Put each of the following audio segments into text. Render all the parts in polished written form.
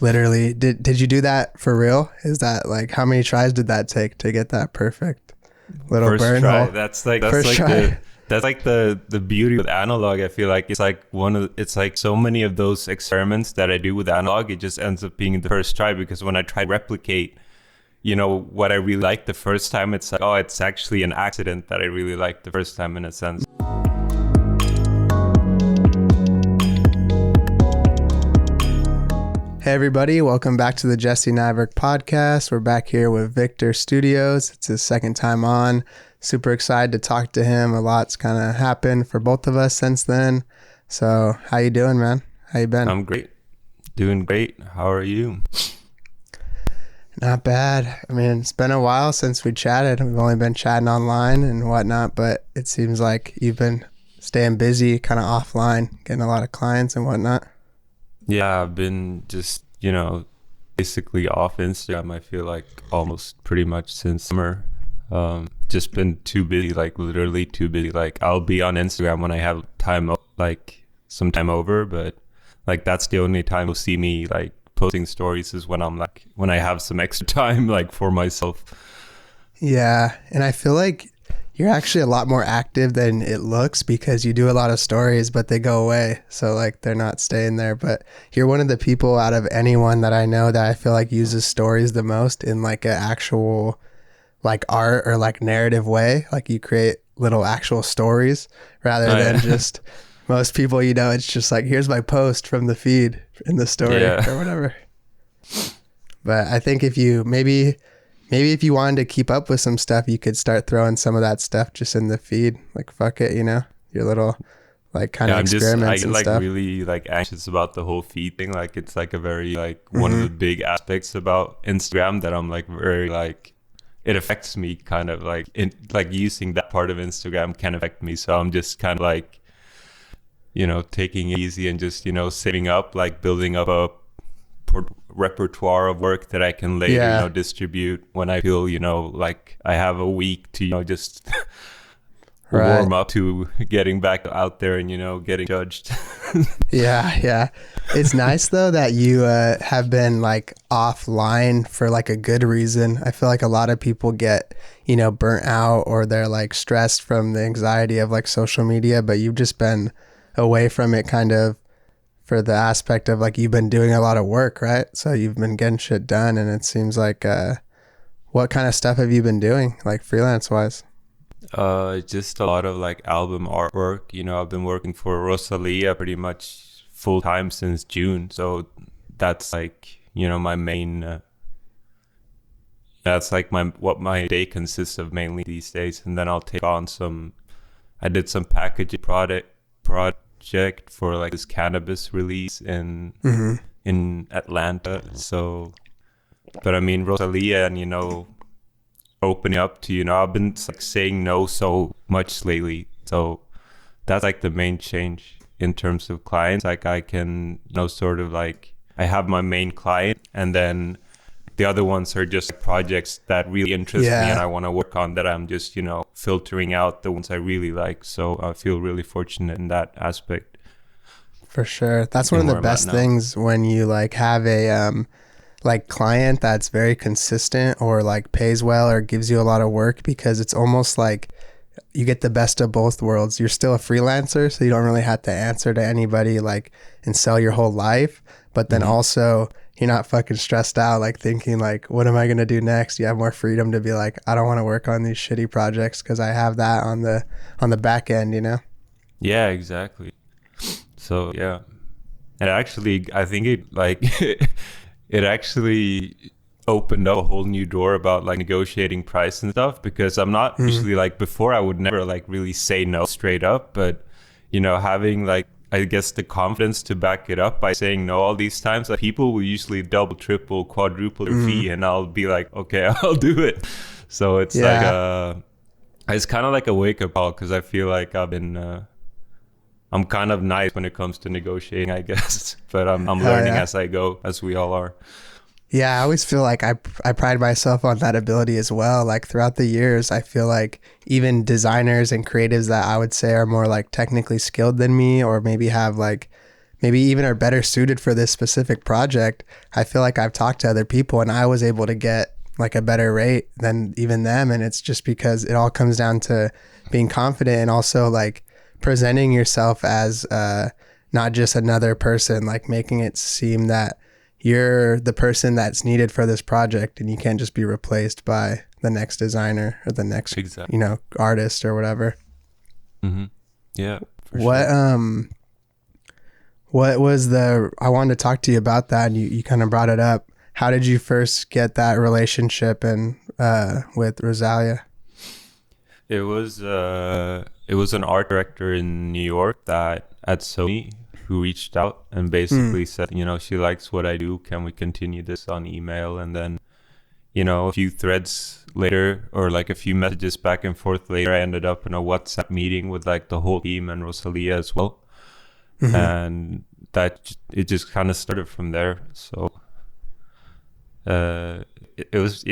Literally. Did you do that for real? Is that like, how many tries did that take to get that perfect little First burn try. hole? That's First try. the beauty with analog. I feel like it's like so many of those experiments that I do with analog, it just ends up being the first try, because when I try to replicate, what I really liked the first time, it's like, oh, it's actually an accident that I really liked the first time, in a sense. Hey everybody, welcome back to the Jesse Nyberg Podcast. We're back here with ViktorhStudios. It's his second time on. Super excited to talk to him. A lot's kind of happened for both of us since then. So how you doing, man? How you been? I'm great. Doing great. How are you? Not bad. I mean, it's been a while since we chatted. We've only been chatting online and whatnot, but it seems like you've been staying busy, kind of offline, getting a lot of clients and whatnot. Yeah, I've been just, basically off Instagram, I feel like almost pretty much since summer. Just been too busy, like literally too busy. Like I'll be on Instagram when I have time, like some time over, but like that's the only time you'll see me like posting stories is when when I have some extra time like for myself. Yeah, and I feel like you're actually a lot more active than it looks because you do a lot of stories, but they go away. So like they're not staying there. But you're one of the people out of anyone that I know that I feel like uses stories the most in like an actual like art or like narrative way. Like you create little actual stories rather than just most people, it's just like, here's my post from the feed in the story or whatever. But I think if you maybe if you wanted to keep up with some stuff, you could start throwing some of that stuff just in the feed. Like, fuck it, your little like kind of experiments and like stuff. Really like anxious about the whole feed thing. Like it's like a very like one of the big aspects about Instagram that I'm like very like, it affects me kind of like like using that part of Instagram can affect me. So I'm just kind of like, taking it easy and just, saving up, like building up a repertoire of work that I can later distribute when I feel like I have a week to just warm up to getting back out there and getting judged. yeah it's nice though that you have been like offline for like a good reason. I feel like a lot of people get burnt out or they're like stressed from the anxiety of like social media, but you've just been away from it kind of for the aspect of like you've been doing a lot of work, right? So you've been getting shit done, and it seems like what kind of stuff have you been doing like freelance wise? Just a lot of like album artwork. I've been working for Rosalia pretty much full time since June, so that's like my main that's like what my day consists of mainly these days. And then I'll take on I did some packaging project for like this cannabis release in Atlanta. So, but I mean, Rosalia and opening up to I've been like saying no so much lately. So that's like the main change in terms of clients. Like I can sort of like I have my main client, and then the other ones are just projects that really interest me and I want to work on, that I'm just, filtering out the ones I really like. So I feel really fortunate in that aspect. For sure. That's one of the best things when you like have a like client that's very consistent or like pays well or gives you a lot of work, because it's almost like you get the best of both worlds. You're still a freelancer, so you don't really have to answer to anybody like and sell your whole life. But then also you're not fucking stressed out, like thinking like, what am I going to do next? You have more freedom to be like, I don't want to work on these shitty projects because I have that on the back end, Yeah, exactly. So, yeah. And actually, I think it like, it actually opened up a whole new door about like negotiating price and stuff, because I'm not usually like, before I would never like really say no straight up, but having like, I guess the confidence to back it up by saying no all these times, like people will usually double, triple, quadruple their fee, and I'll be like, okay, I'll do it. So it's like it's kind of like a wake up call, because I feel like I've been I'm kind of nice when it comes to negotiating, I guess, but I'm learning as I go, as we all are. Yeah, I always feel like I pride myself on that ability as well. Like throughout the years, I feel like even designers and creatives that I would say are more like technically skilled than me, or maybe have like maybe even are better suited for this specific project, I feel like I've talked to other people and I was able to get like a better rate than even them. And it's just because it all comes down to being confident and also like presenting yourself as not just another person, like making it seem that you're the person that's needed for this project and you can't just be replaced by the next designer or the next, Exactly. you know, artist or whatever. Mm-hmm. Yeah. What was I wanted to talk to you about that, and you kind of brought it up. How did you first get that relationship and with Rosalia? It was an art director in New York that at Sony who reached out and basically said, you know, she likes what I do. Can we continue this on email? And then, you know, a few threads later, or like a few messages back and forth later, I ended up in a WhatsApp meeting with like the whole team and Rosalia as well. Mm-hmm. And it just kind of started from there. So it was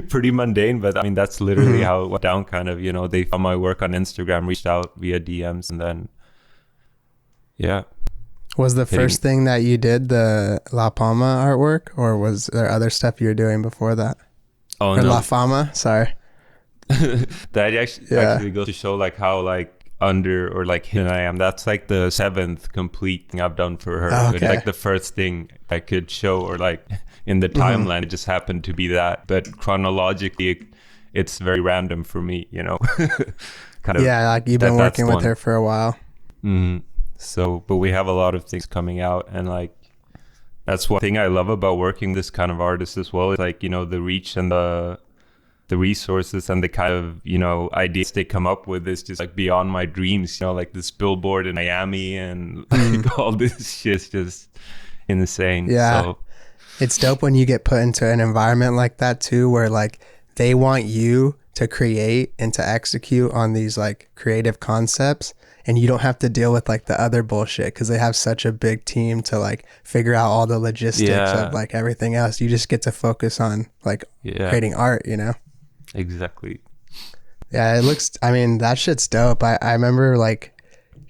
pretty mundane, but I mean, that's literally how it went down, kind of. You know, they found my work on Instagram, reached out via DMs, and then Was the first thing that you did the La Palma artwork, or was there other stuff you were doing before that? Oh, or no. La Fama, sorry. That actually goes to show like how like under or like hidden I am. That's like the 7th complete thing I've done for her. Okay. It's like the first thing I could show, or like in the timeline, it just happened to be that. But chronologically, it's very random for me, you know. Kind of. Yeah, like you've been working with her for a while. Mm-hmm. So, but we have a lot of things coming out, and like that's one thing I love about working with this kind of artist as well. Is like, you know, the reach and the resources and the kind of, you know, ideas they come up with is just like beyond my dreams. You know, like this billboard in Miami and like all this shit's just insane. Yeah, so it's dope when you get put into an environment like that too, where like they want you to create and to execute on these like creative concepts. And you don't have to deal with like the other bullshit because they have such a big team to like figure out all the logistics of like everything else. You just get to focus on like creating art, you know? Exactly. Yeah, it looks, I mean, that shit's dope. I remember like,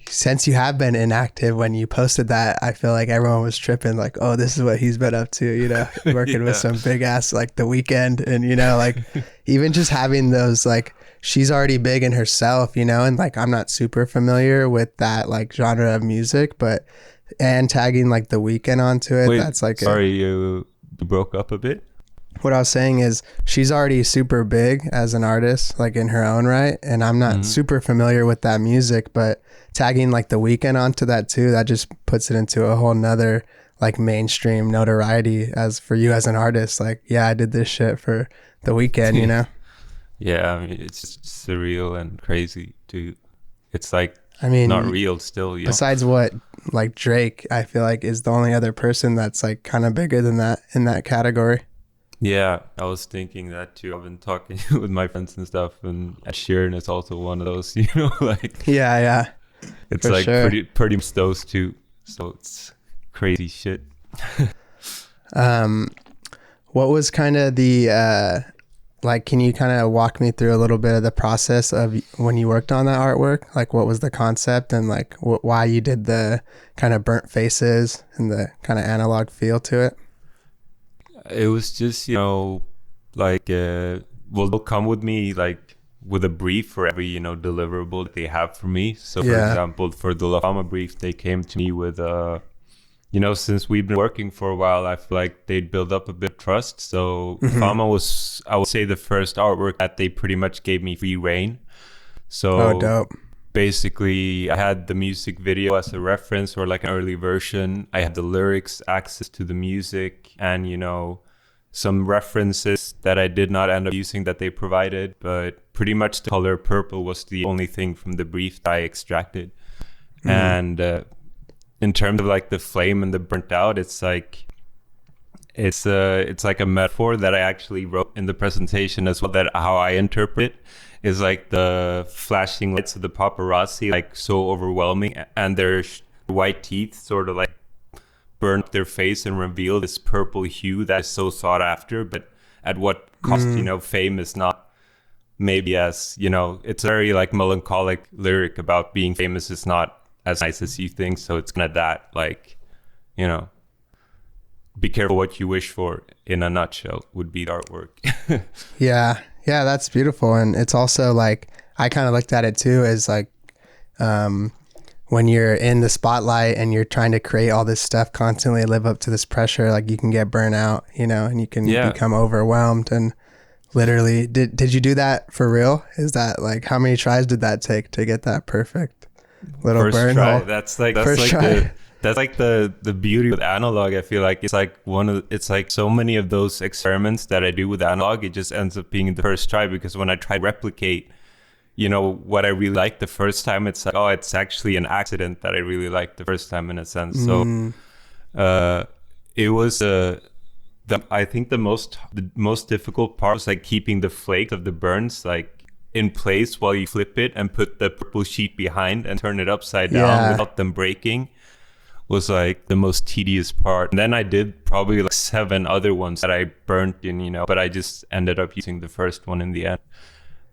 since you have been inactive, when you posted that, I feel like everyone was tripping like, oh, this is what he's been up to, you know, working with some big ass like The Weekend. And, you know, like even just having those like, she's already big in herself, you know, and like I'm not super familiar with that like genre of music, but and tagging like The Weekend onto it, that's like you broke up a bit. What I was saying is she's already super big as an artist, like in her own right, and I'm not super familiar with that music, but tagging like The Weekend onto that too, that just puts it into a whole nother like mainstream notoriety as for you as an artist. Like, yeah, I did this shit for The Weekend, you know. Yeah, I mean, it's just surreal and crazy too. It's like, I mean, not real still. You besides what, like Drake, I feel like is the only other person that's like kind of bigger than that in that category. Yeah, I was thinking that too. I've been talking with my friends and stuff, and Ed Sheeran is also one of those. You know, like yeah, it's for like sure. pretty much those two. So it's crazy shit. What was kind of the like, can you kind of walk me through a little bit of the process of when you worked on that artwork? Like, what was the concept and like why you did the kind of burnt faces and the kind of analog feel to it? It was just, you know, like, they'll come with me like with a brief for every, you know, deliverable that they have for me. So for example, for the La Fama brief, they came to me with you know, since we've been working for a while, I feel like they'd build up a bit of trust. So Fama was, I would say, the first artwork that they pretty much gave me free reign. So dope. Basically, I had the music video as a reference, or like an early version. I had the lyrics, access to the music, and, you know, some references that I did not end up using that they provided. But pretty much the color purple was the only thing from the brief that I extracted. And in terms of like the flame and the burnt out, it's like it's like a metaphor that I actually wrote in the presentation as well, that how I interpret it is like the flashing lights of the paparazzi, like so overwhelming, and their white teeth sort of like burn their face and reveal this purple hue that is so sought after, but at what cost? You know, fame is not maybe as, you know, it's very like melancholic lyric about being famous is not as nice as you think. So it's kind of that, like, you know, be careful what you wish for, in a nutshell, would be the artwork. Yeah, that's beautiful. And it's also like, I kind of looked at it too as like, when you're in the spotlight and you're trying to create all this stuff constantly, live up to this pressure, like you can get burnt out, you know, and you can become overwhelmed. And literally, did you do that for real? Is that like, how many tries did that take to get that perfect little First burn try. hole? That's like the beauty with analog. I feel like it's like it's like so many of those experiments that I do with analog, it just ends up being the first try, because when I try to replicate, you know, what I really liked the first time, it's like, oh, it's actually an accident that I really liked the first time, in a sense. So it was I think the most difficult part was like keeping the flakes of the burns like in place while you flip it and put the purple sheet behind and turn it upside down without them breaking, was like the most tedious part. And then I did probably like 7 other ones that I burnt in, you know, but I just ended up using the first one in the end.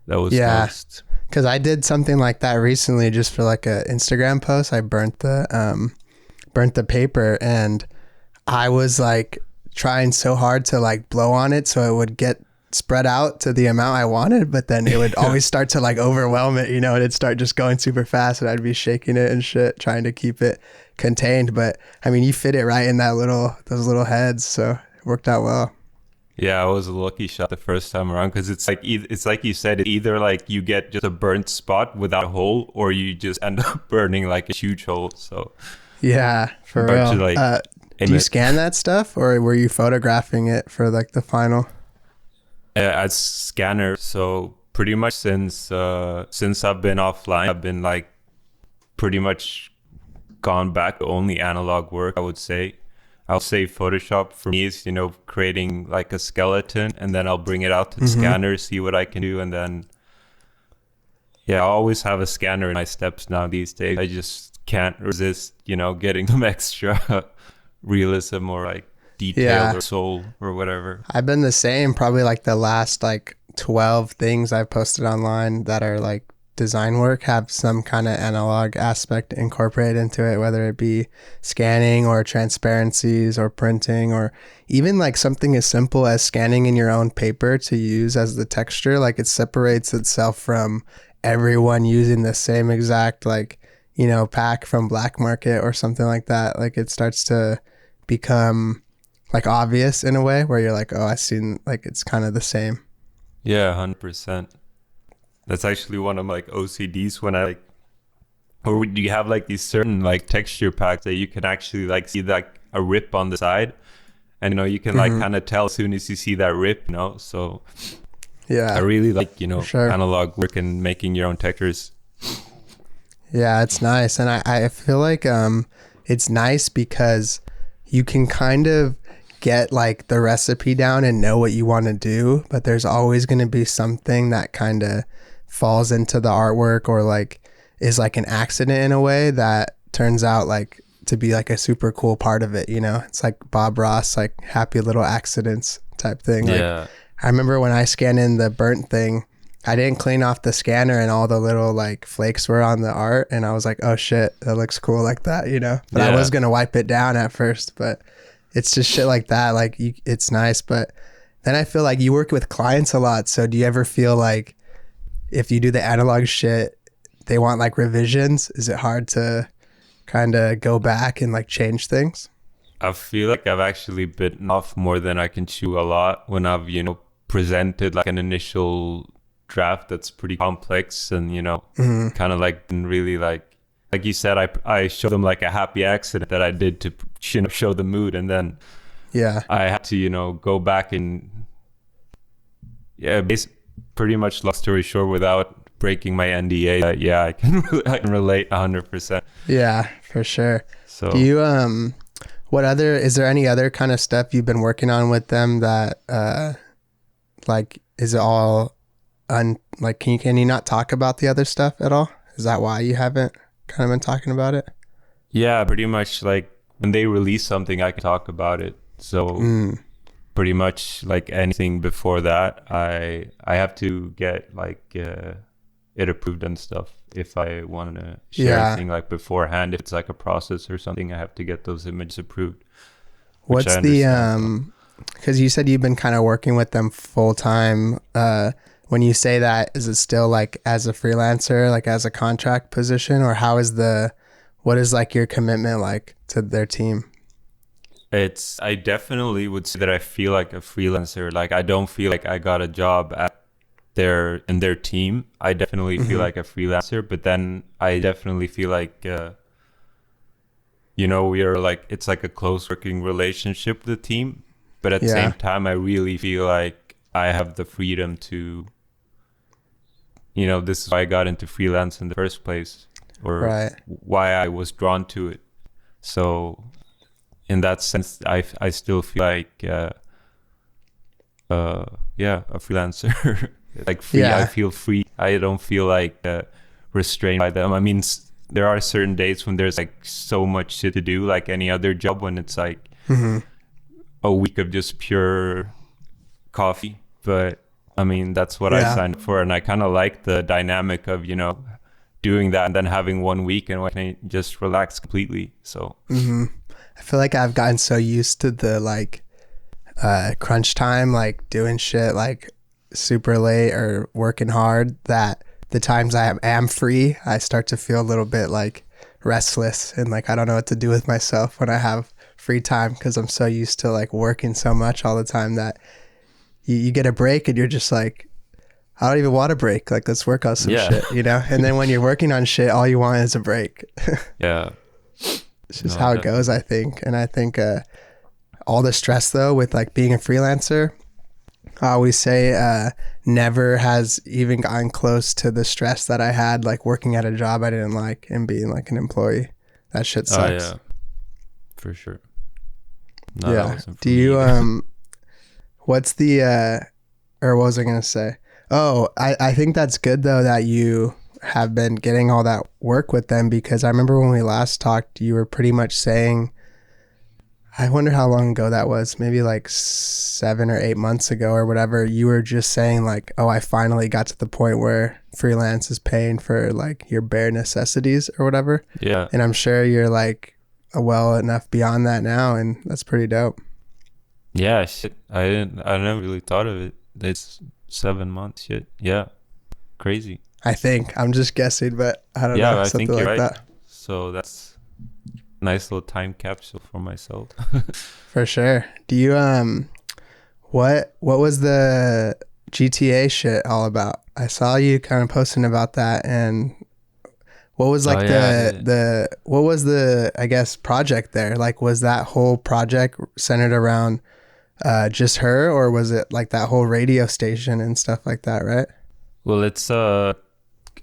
That was most. Because I did something like that recently, just for like a Instagram post. I burnt the paper, and I was like trying so hard to like blow on it so it would get spread out to the amount I wanted, but then it would always start to like overwhelm it, you know, and it'd start just going super fast, and I'd be shaking it and shit, trying to keep it contained. But I mean, you fit it right in those little heads, so it worked out well. Yeah, it was a lucky shot the first time around, because it's like you said, it's either like you get just a burnt spot without a hole, or you just end up burning like a huge hole. So yeah, for real. Like, do you scan that stuff, or were you photographing it for like the final? As scanner. So pretty much since I've been offline, I've been like pretty much gone back to only analog work, I would say. I'll say Photoshop for me is, you know, creating like a skeleton, and then I'll bring it out to the scanner, see what I can do. And then, I always have a scanner in my steps now these days. I just can't resist, you know, getting some extra realism or like detail or soul or whatever. I've been the same, probably like the last like 12 things I've posted online that are like design work have some kind of analog aspect incorporated into it, whether it be scanning or transparencies or printing, or even like something as simple as scanning in your own paper to use as the texture. Like it separates itself from everyone using the same exact, like, you know, pack from black market or something like that. Like it starts to become like obvious in a way where you're like, oh, I've seen, like, it's kind of the same. Yeah, 100%. That's actually one of my like OCDs, when I like, or you have like these certain like texture packs that you can actually like see like a rip on the side, and you know, you can like kind of tell as soon as you see that rip, you know. So yeah, I really like, you know, analog work and making your own textures. Yeah, it's nice. And I feel like it's nice because you can kind of get like the recipe down and know what you want to do, but there's always going to be something that kind of falls into the artwork, or like is like an accident in a way that turns out like to be like a super cool part of it, you know. It's like Bob Ross, like happy little accidents type thing. Yeah. Like, I remember when I scanned in the burnt thing, I didn't clean off the scanner and all the little like flakes were on the art, and I was like, oh shit, that looks cool like that, you know. But I was gonna wipe it down at first, but it's just shit like that, like it's nice. But then I feel like you work with clients a lot, so do you ever feel like if you do the analog shit, they want like revisions? Is it hard to kind of go back and like change things? I feel like I've actually bitten off more than I can chew a lot when I've, you know, presented like an initial draft that's pretty complex, and, you know, kind of like really like you said, I showed them like a happy accident that I did to, you know, show the mood, and then I had to, you know, go back and pretty much, long story short, without breaking my NDA, I can relate 100%. Yeah, for sure. So do you is there any other kind of stuff you've been working on with them that like, is it all like, can you not talk about the other stuff at all? Is that why you haven't kind of been talking about it? Yeah, pretty much, like when they release something, I can talk about it. So pretty much like anything before that, I have to get like it approved and stuff. If I want to share anything like beforehand, if it's like a process or something, I have to get those images approved. What's the because you said you've been kind of working with them full time. When you say that, is it still like as a freelancer, like as a contract position, or what is like your commitment like to their team? I definitely would say that I feel like a freelancer. Like I don't feel like I got a job in their team. I definitely feel like a freelancer, but then I definitely feel like we are like, it's like a close working relationship with the team, but at the same time I really feel like I have the freedom to, this is why I got into freelance in the first place, or why I was drawn to it. So in that sense, I still feel like a freelancer. Like free. I feel free. I don't feel like restrained by them. I mean, there are certain days when there's like so much shit to do, like any other job, when it's like a week of just pure coffee. But I mean, that's what I signed up for, and I kind of like the dynamic of doing that and then having 1 week and I can just relax completely. So I feel like I've gotten so used to the like crunch time, like doing shit like super late or working hard, that the times I am free, I start to feel a little bit like restless and like I don't know what to do with myself when I have free time, because I'm so used to like working so much all the time that you get a break and you're just like, I don't even want a break. Like, let's work on some shit, And then when you're working on shit, all you want is a break. Yeah. It's just how it goes, I think. And I think all the stress though with like being a freelancer, I always say never has even gotten close to the stress that I had like working at a job I didn't like and being like an employee. That shit sucks. Oh, yeah. For sure. No, yeah. Do you what's the or what was I gonna say? Oh, I think that's good though that you have been getting all that work with them, because I remember when we last talked, you were pretty much saying, I wonder how long ago that was, maybe like 7 or 8 months ago or whatever, you were just saying like, oh, I finally got to the point where freelance is paying for like your bare necessities or whatever. Yeah. And I'm sure you're like well enough beyond that now, and that's pretty dope. Yeah, shit. I never really thought of it. It's 7 months, shit. Yeah. Crazy. I think. I'm just guessing, but I don't know. Yeah, I think you're like right. That. So that's a nice little time capsule for myself. For sure. Do you what was the GTA shit all about? I saw you kind of posting about that, and what was like what was the I guess project there? Like, was that whole project centered around just her, or was it like that whole radio station and stuff like that, right? Well, it's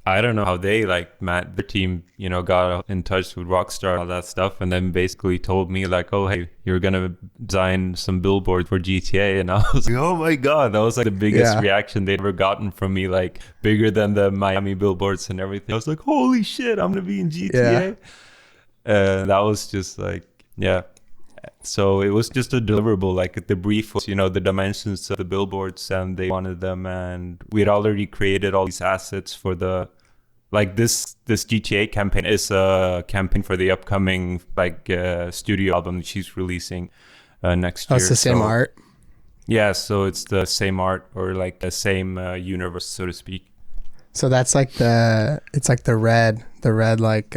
I don't know how they like the team, got in touch with Rockstar and all that stuff, and then basically told me like, oh, hey, you're gonna design some billboards for GTA, and I was like, oh my god, that was like the biggest reaction they'd ever gotten from me, like bigger than the Miami billboards and everything. I was like, holy shit, I'm gonna be in GTA. That was just like, yeah. So it was just a deliverable, like the brief was, the dimensions of the billboards, and they wanted them, and we had already created all these assets for the, like this GTA campaign is a campaign for the upcoming like studio album that she's releasing next year. Oh, it's the same art? Yeah, so it's the same art, or like the same universe, so to speak. So that's like it's like the red like,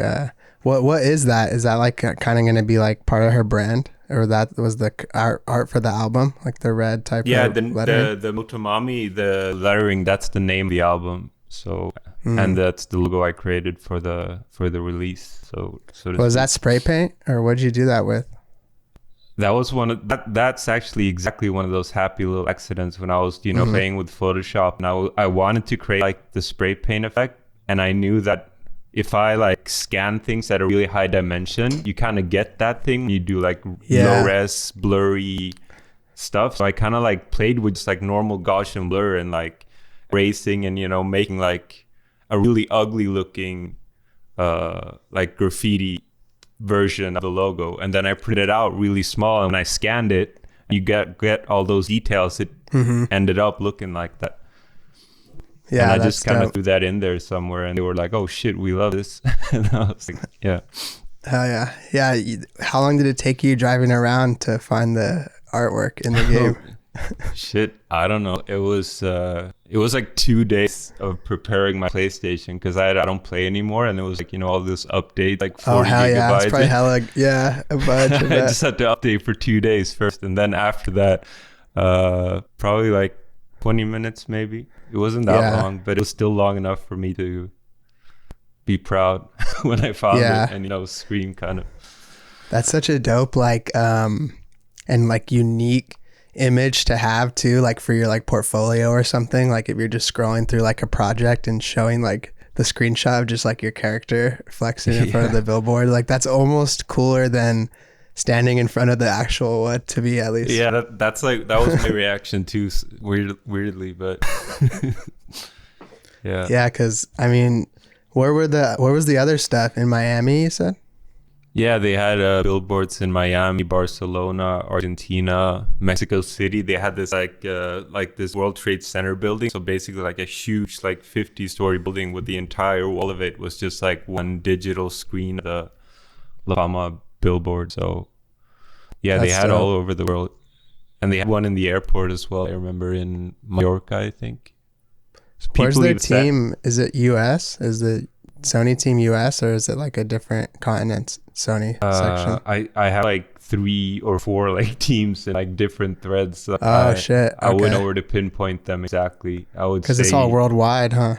what is that? Is that like kind of going to be like part of her brand? Or that was the art for the album, like the red type of lettering? the Motomami, the lettering, that's the name of the album. So and that's the logo I created for the release. So was that spray paint, or what did you do that with? That was that's actually exactly one of those happy little accidents when I was playing with Photoshop, and I wanted to create like the spray paint effect, and I knew that if I like scan things at a really high dimension, you kind of get that thing when you do like low res blurry stuff. So I kind of like played with just like normal Gaussian blur and like racing and making like a really ugly looking like graffiti version of the logo, and then I printed it out really small, and when I scanned it, you get all those details. It ended up looking like that. Yeah, and I that's just kind of dope. threw that in there somewhere, and they were like, "Oh shit, we love this." And I was like, "Yeah." Hell yeah. Yeah. How long did it take you driving around to find the artwork in the game? Shit, I don't know. It was like 2 days of preparing my PlayStation because I don't play anymore, and it was like, all this update, like 40 Oh, hell yeah. It's gigabytes. probably hella, yeah, a bunch of I that. just had to update for 2 days first, and then after that, probably like 20 minutes maybe. It wasn't that Yeah. long, but it was still long enough for me to be proud when I found Yeah. it and scream kind of. That's such a dope, like, and like unique image to have too, like for your like portfolio or something. Like if you're just scrolling through like a project and showing like the screenshot of just like your character flexing in front of the billboard, like that's almost cooler than standing in front of the actual one, to be at least. Yeah, that was my reaction too, weirdly, but yeah. Yeah, because I mean, where was the other stuff in Miami? You said. Yeah, they had billboards in Miami, Barcelona, Argentina, Mexico City. They had this like this World Trade Center building. So basically like a huge like 50-story building with the entire wall of it was just like one digital screen of the La Fama billboard. So yeah, they That's had dope. all over the world. And they had one in the airport as well. I remember in Mallorca, I think. So Where's people their even said- team? Is it US? Is the Sony team US, or is it like a different continent Sony section? I have like 3 or 4 like teams in like different threads. Oh shit. I wouldn't Okay. know where to pinpoint them exactly. I would Because say it's all worldwide, huh?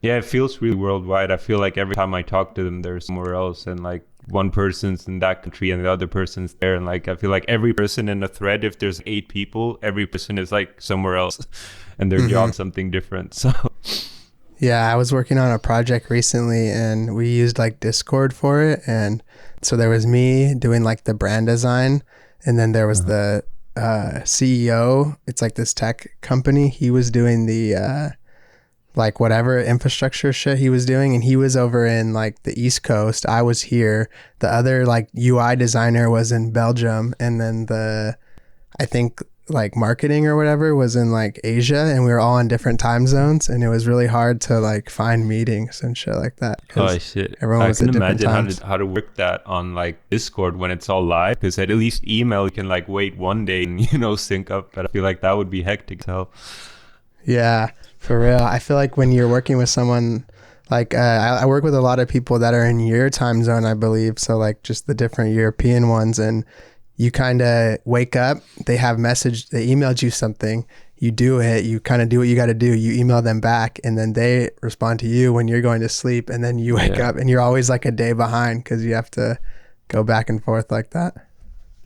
yeah, it feels really worldwide. I feel like every time I talk to them, they're somewhere else, and like one person's in that country and the other person's there, and like I feel like every person in a thread, if there's 8 people, every person is like somewhere else, and their job's something different. So Yeah, I was working on a project recently and we used like Discord for it. And so there was me doing like the brand design, and then there was the CEO. It's like this tech company. He was doing the like whatever infrastructure shit he was doing, and he was over in like the East Coast. I was here. The other like UI designer was in Belgium, and then I think like marketing or whatever was in like Asia, and we were all in different time zones, and it was really hard to like find meetings and shit like that. 'Cause oh shit, everyone I was can at different imagine times. how to work that on like Discord when it's all live, because at least email you can like wait one day and sync up, but I feel like that would be hectic. So Yeah, for real. I feel like when you're working with someone like I work with a lot of people that are in your time zone, I believe. So like just the different European ones, and you kind of wake up, they emailed you something, you do it, you kind of do what you got to do, you email them back, and then they respond to you when you're going to sleep, and then you wake up, and you're always like a day behind because you have to go back and forth like that.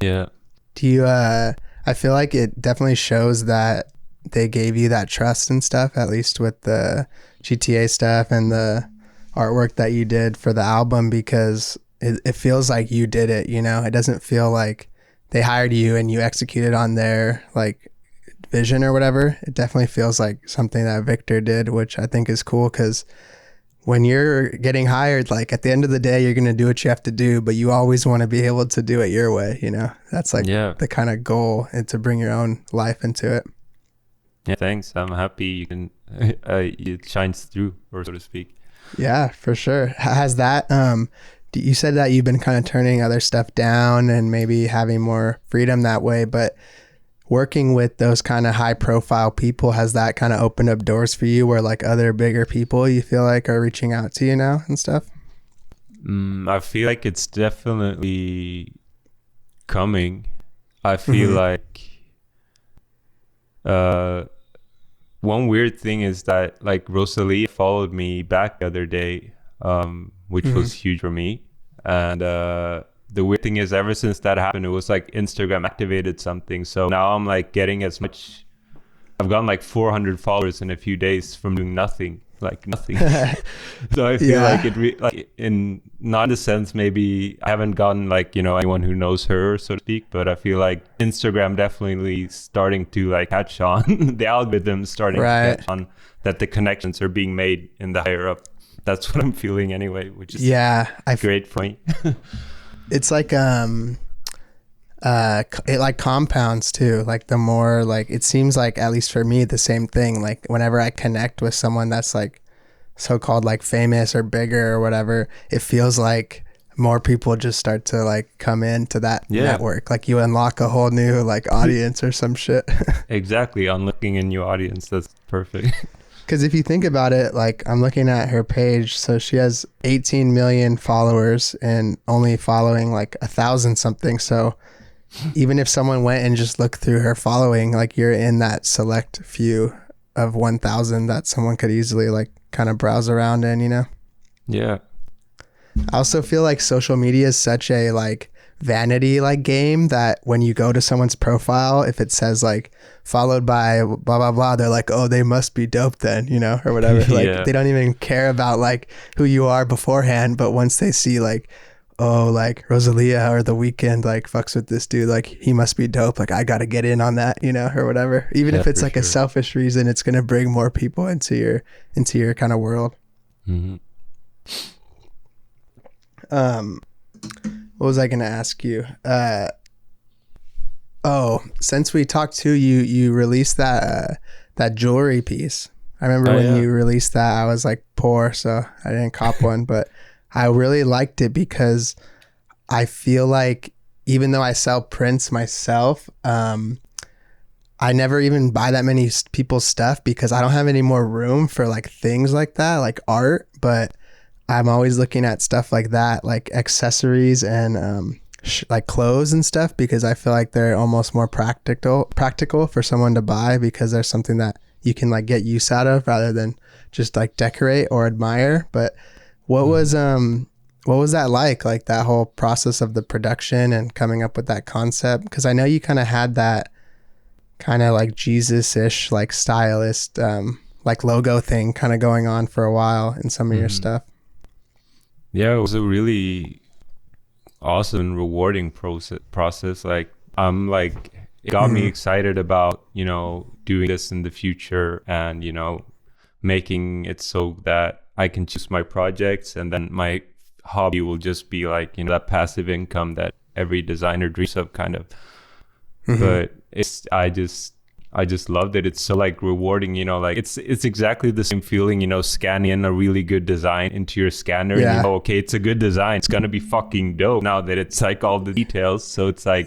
yeah. Do you, I feel like it definitely shows that they gave you that trust and stuff, at least with the GTA stuff and the artwork that you did for the album, because it feels like you did it, It doesn't feel like they hired you and you executed on their like vision or whatever. It definitely feels like something that Viktor did, which I think is cool, because when you're getting hired, like at the end of the day, you're going to do what you have to do, but you always want to be able to do it your way, That's like the kind of goal, and to bring your own life into it. Yeah, thanks. I'm happy you can it shines through, or so to speak. Yeah, for sure. Has that you said that you've been kind of turning other stuff down and maybe having more freedom that way, but working with those kind of high profile people, has that kind of opened up doors for you where like other bigger people you feel like are reaching out to you now and stuff? I feel like it's definitely coming. I feel like one weird thing is that like Rosalia followed me back the other day, which was huge for me. And the weird thing is, ever since that happened, it was like Instagram activated something. So now I'm like getting I've gotten like 400 followers in a few days from doing nothing. So I feel like like in not in the sense, maybe I haven't gotten like anyone who knows her, so to speak, but I feel like Instagram definitely starting to like catch on. The algorithm starting to catch on that the connections are being made in the higher up. That's what I'm feeling anyway, which is great for me. It's like it like compounds too. Like the more, like, it seems like, at least for me, the same thing. Like whenever I connect with someone that's like so-called like famous or bigger or whatever, it feels like more people just start to like come into that network. Like you unlock a whole new like audience or some shit. Exactly. Unlocking a new audience. That's perfect. Because if you think about it, like I'm looking at her page, so she has 18 million followers and only following like 1,000 something. So even if someone went and just looked through her following, like you're in that select few of 1,000 that someone could easily like kind of browse around in, you know? Yeah. I also feel like social media is such a like vanity like game that when you go to someone's profile, if it says like followed by blah blah blah, they're like, oh, they must be dope then, you know, or whatever. Like they don't even care about like who you are beforehand, but once they see like, oh, like Rosalia or The Weekend like fucks with this dude, like he must be dope, like I gotta get in on that, you know, or whatever. Even if it's like a selfish reason, it's gonna bring more people into your kind of world. Mm-hmm. What was I gonna ask you? Since we talked to you, you released that jewelry piece. I remember when you released that, I was like poor, so I didn't cop one, but I really liked it because I feel like even though I sell prints myself, I never even buy that many people's stuff because I don't have any more room for like things like that, like art. But I'm always looking at stuff like that, like accessories and like clothes and stuff, because I feel like they're almost more practical for someone to buy because there's something that you can like get use out of rather than just like decorate or admire. But what was that like that whole process of the production and coming up with that concept? Because I know you kind of had that kind of like Jesus-ish like stylist like logo thing kind of going on for a while in some of your stuff. Yeah, it was a really awesome and rewarding process. Like it got me excited about, you know, doing this in the future and, you know, making it so that I can choose my projects and then my hobby will just be like, you know, that passive income that every designer dreams of kind of. But I just loved it. It's so like rewarding, you know, like it's exactly the same feeling, you know, scanning in a really good design into your scanner. And you know, okay, it's a good design. It's going to be fucking dope now that it's like all the details. So it's like,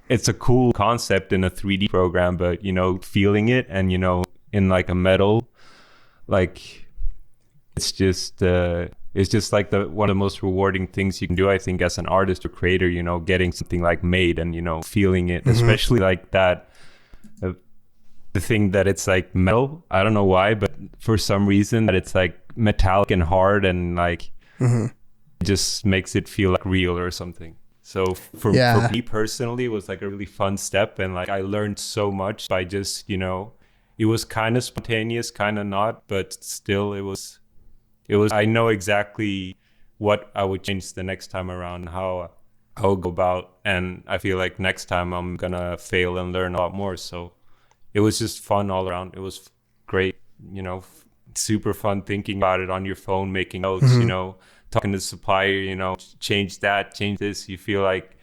it's a cool concept in a 3D program, but you know, feeling it and, you know, in like a metal, like it's just like one of the most rewarding things you can do, I think, as an artist or creator, you know, getting something like made and, you know, feeling it, especially like that. The thing that it's like metal, I don't know why, but for some reason that it's like metallic and hard and like it just makes it feel like real or something. So for me personally, it was like a really fun step, and like I learned so much by just, you know, it was kind of spontaneous, kind of not, but still it was I know exactly what I would change the next time around, how I would go about, and I feel like next time I'm gonna fail and learn a lot more. So it was just fun all around. It was great, you know, super fun thinking about it on your phone, making notes, you know, talking to the supplier, you know, change that, change this. You feel like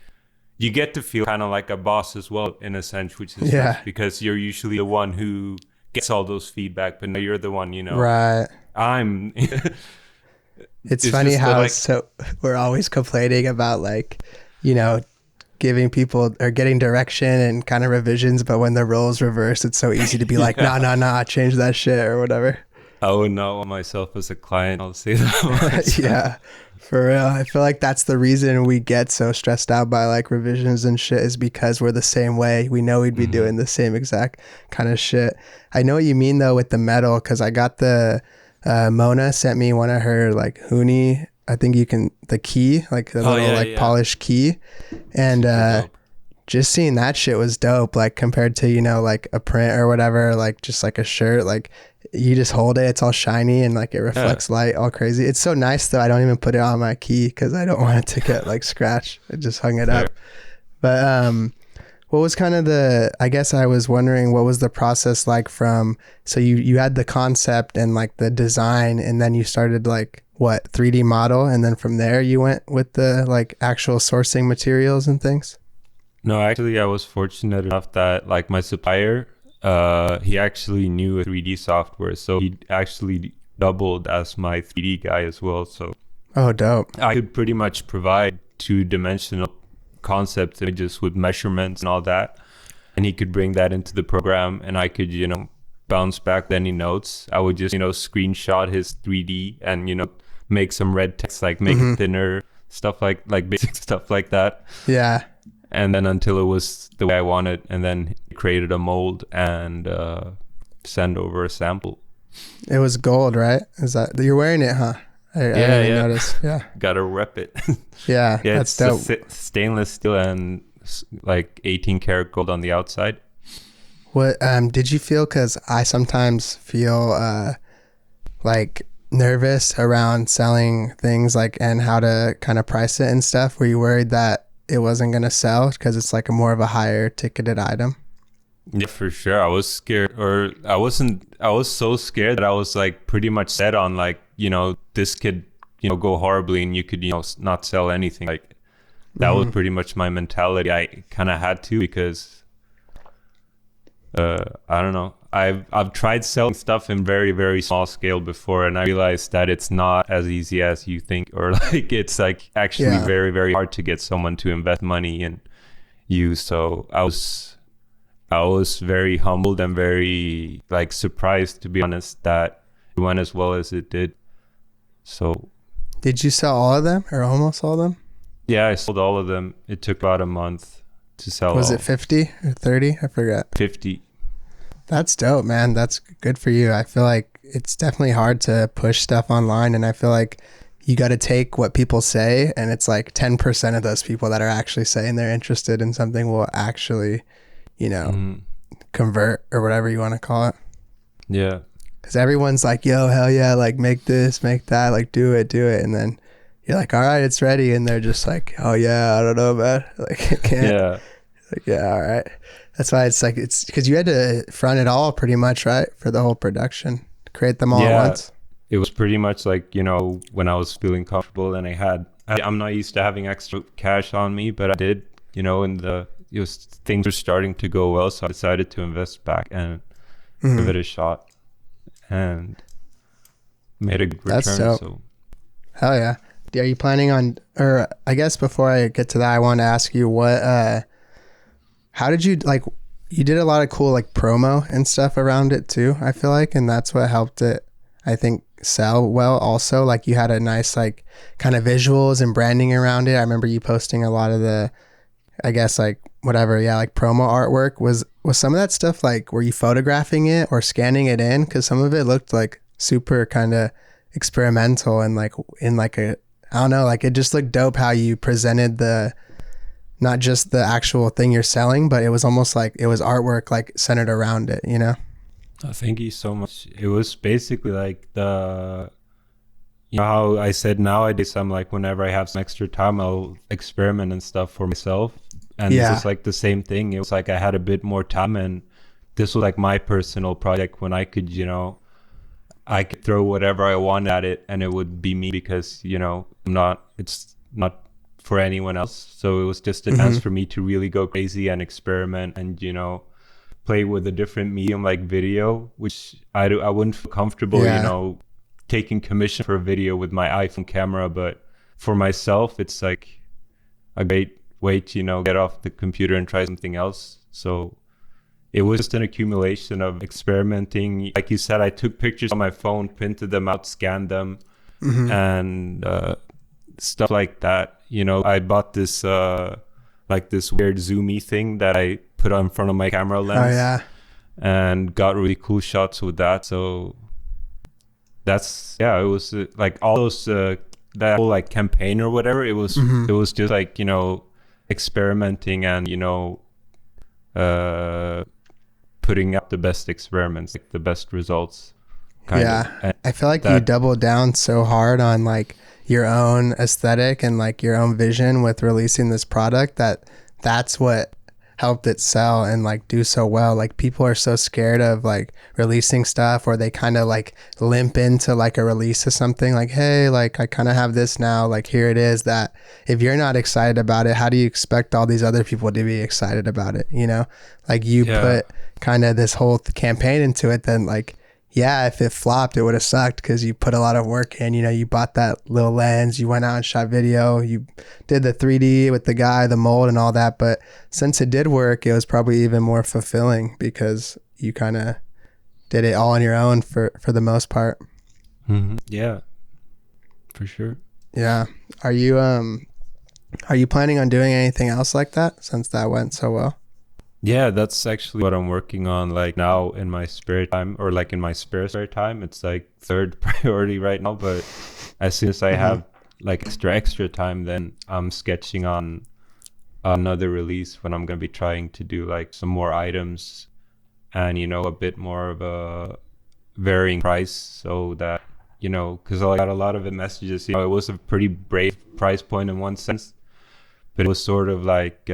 you get to feel kind of like a boss as well, in a sense, which is nice because you're usually the one who gets all those feedback, but now you're the one, you know. Right. It's funny how we're always complaining about like, you know, giving people or getting direction and kind of revisions, but when the roles reverse, it's so easy to be like, nah, change that shit or whatever. I would not want myself as a client, I'll say that. Yeah, for real. I feel like that's the reason we get so stressed out by like revisions and shit, is because we're the same way. We know we'd be doing the same exact kind of shit. I know what you mean though with the metal, because I got Mona sent me one of her like Huni, I think the key, like the little polished key. And just seeing that shit was dope. Like compared to, you know, like a print or whatever, like just like a shirt, like you just hold it, it's all shiny and like it reflects light all crazy. It's so nice though. I don't even put it on my key because I don't want it to get like scratched. I just hung it up. But what was kind of I guess I was wondering, what was the process like so you had the concept and like the design, and then you started like 3D model, and then from there you went with the like actual sourcing materials and things? No, actually, I was fortunate enough that like my supplier, he actually knew a 3D software, so he actually doubled as my 3D guy as well. So Oh, dope. I could pretty much provide two-dimensional concept images with measurements and all that, and he could bring that into the program, and I could, bounce back any notes. I would just, screenshot his 3D and, make some red text, like make it thinner, stuff like basic stuff like that. Yeah. And then until it was the way I wanted, and then created a mold and send over a sample. It was gold, right? Is that you're wearing it, huh? I didn't notice. Yeah. Gotta rep it. Yeah, yeah, that's dope. Stainless steel and like 18 karat gold on the outside. What did you feel? Because I sometimes feel like nervous around selling things, like, and how to kind of price it and stuff. Were you worried that it wasn't going to sell because it's like a more of a higher ticketed item? Yeah, for sure. I was scared, or I was so scared that I was like pretty much set on like, this could, go horribly and you could, not sell anything. Like that was pretty much my mentality. I kind of had to, because I don't know. I've tried selling stuff in very, very small scale before, and I realized that it's not as easy as you think, or like it's like actually very, very hard to get someone to invest money in you. So I was very humbled and very like surprised, to be honest, that it went as well as it did. So did you sell all of them, or almost all of them? Yeah, I sold all of them. It took about a month to sell. Was it 50 or 30? I forgot. 50. That's dope, man. That's good for you. I feel like it's definitely hard to push stuff online, and I feel like you got to take what people say, and it's like 10% of those people that are actually saying they're interested in something will actually, convert, or whatever you want to call it. Yeah. Because everyone's like, yo, hell yeah, like make this, make that, like do it. And then you're like, all right, it's ready. And they're just like, oh yeah, I don't know, man. Like, I can't. Yeah. Like, yeah, all right. That's why it's like, it's because you had to front it all pretty much, right? For the whole production, create them all at once. It was pretty much like, when I was feeling comfortable and I'm not used to having extra cash on me, but I did, things were starting to go well. So I decided to invest back and give it a shot, and made a good return. That's dope. So. Hell yeah. Are you planning on, or I guess before I get to that, I want to ask you how did you, like, you did a lot of cool like promo and stuff around it too, I feel like, and that's what helped it, I think, sell well also. Like you had a nice like kind of visuals and branding around it. I remember you posting a lot of the, I guess, like whatever, like promo artwork. Was some of that stuff like, were you photographing it or scanning it in? Because some of it looked like super kind of experimental and like in like a, I don't know, like it just looked dope how you presented not just the actual thing you're selling, but it was almost like it was artwork like centered around it, Thank you so much. It was basically like how I said nowadays, I'm like, whenever I have some extra time, I'll experiment and stuff for myself. And this is like the same thing. It was like I had a bit more time, and this was like my personal project when I could, I could throw whatever I want at it and it would be me, because, it's not for anyone else. So it was just a chance for me to really go crazy and experiment and, play with a different medium like video, which I wouldn't feel comfortable, taking commission for a video with my iPhone camera. But for myself, it's like a great way to, get off the computer and try something else. So it was just an accumulation of experimenting. Like you said, I took pictures on my phone, printed them out, scanned them, and stuff like that. I bought this like this weird zoomy thing that I put on front of my camera lens, and got really cool shots with that. So that's, it was like all those that whole like campaign or whatever. It was it was just like, experimenting and putting up the best experiments, like the best results. I feel like you doubled down so hard on like your own aesthetic and like your own vision with releasing this product, that's what helped it sell and like do so well. Like people are so scared of like releasing stuff, or they kind of like limp into like a release of something like, hey, like I kind of have this now, like here it is, that if you're not excited about it, how do you expect all these other people to be excited about it? You know, like you put kind of this whole campaign into it, then like, yeah, if it flopped, it would have sucked because you put a lot of work in. You know, you bought that little lens, you went out and shot video, you did the 3D with the guy, the mold and all that. But since it did work, it was probably even more fulfilling because you kind of did it all on your own for the most part. Mm-hmm. Yeah, for sure. Yeah. Are you planning on doing anything else like that since that went so well? Yeah, that's actually what I'm working on like now in my spare time, or like in my spare time. It's like third priority right now, but as soon as I have like extra time, then I'm sketching on another release when I'm going to be trying to do like some more items and, you know, a bit more of a varying price, so that, you know, because I got a lot of messages, you know, it was a pretty brave price point in one sense, but it was sort of like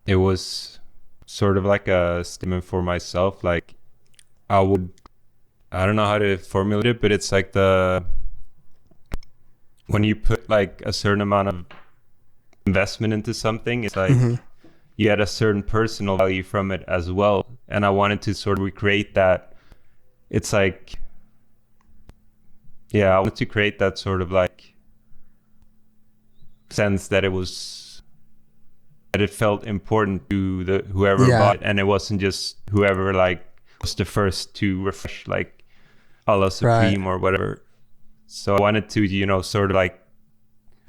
it was sort of like a statement for myself. Like I don't know how to formulate it, but it's like when you put like a certain amount of investment into something, it's like you get a certain personal value from it as well. And I wanted to sort of recreate that. It's like, yeah, I wanted to create that sort of like sense that it felt important to the whoever bought it, and it wasn't just whoever like was the first to refresh like a la Supreme or whatever. So I wanted to, you know, sort of like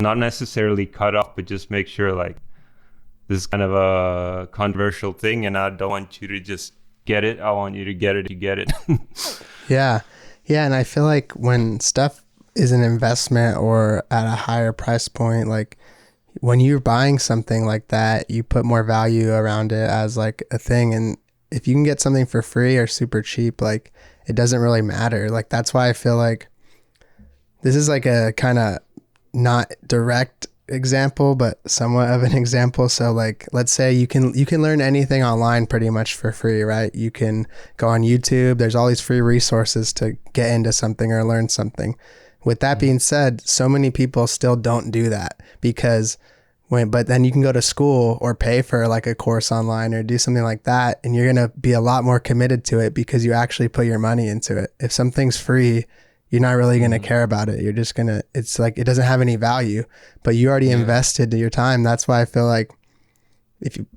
not necessarily cut off, but just make sure like this is kind of a controversial thing, and I don't want you to just get it. I want you to get it. You get it. Yeah, and I feel like when stuff is an investment or at a higher price point, like when you're buying something like that, you put more value around it as like a thing. And if you can get something for free or super cheap, like it doesn't really matter. Like that's why I feel like this is like a kind of not direct example, but somewhat of an example. So like, let's say you can learn anything online pretty much for free, right? You can go on YouTube. There's all these free resources to get into something or learn something. With that being said, so many people still don't do that but then you can go to school or pay for like a course online or do something like that, and you're going to be a lot more committed to it because you actually put your money into it. If something's free, you're not really going to care about it. You're just going to, it's like, it doesn't have any value, but you already invested your time. That's why I feel like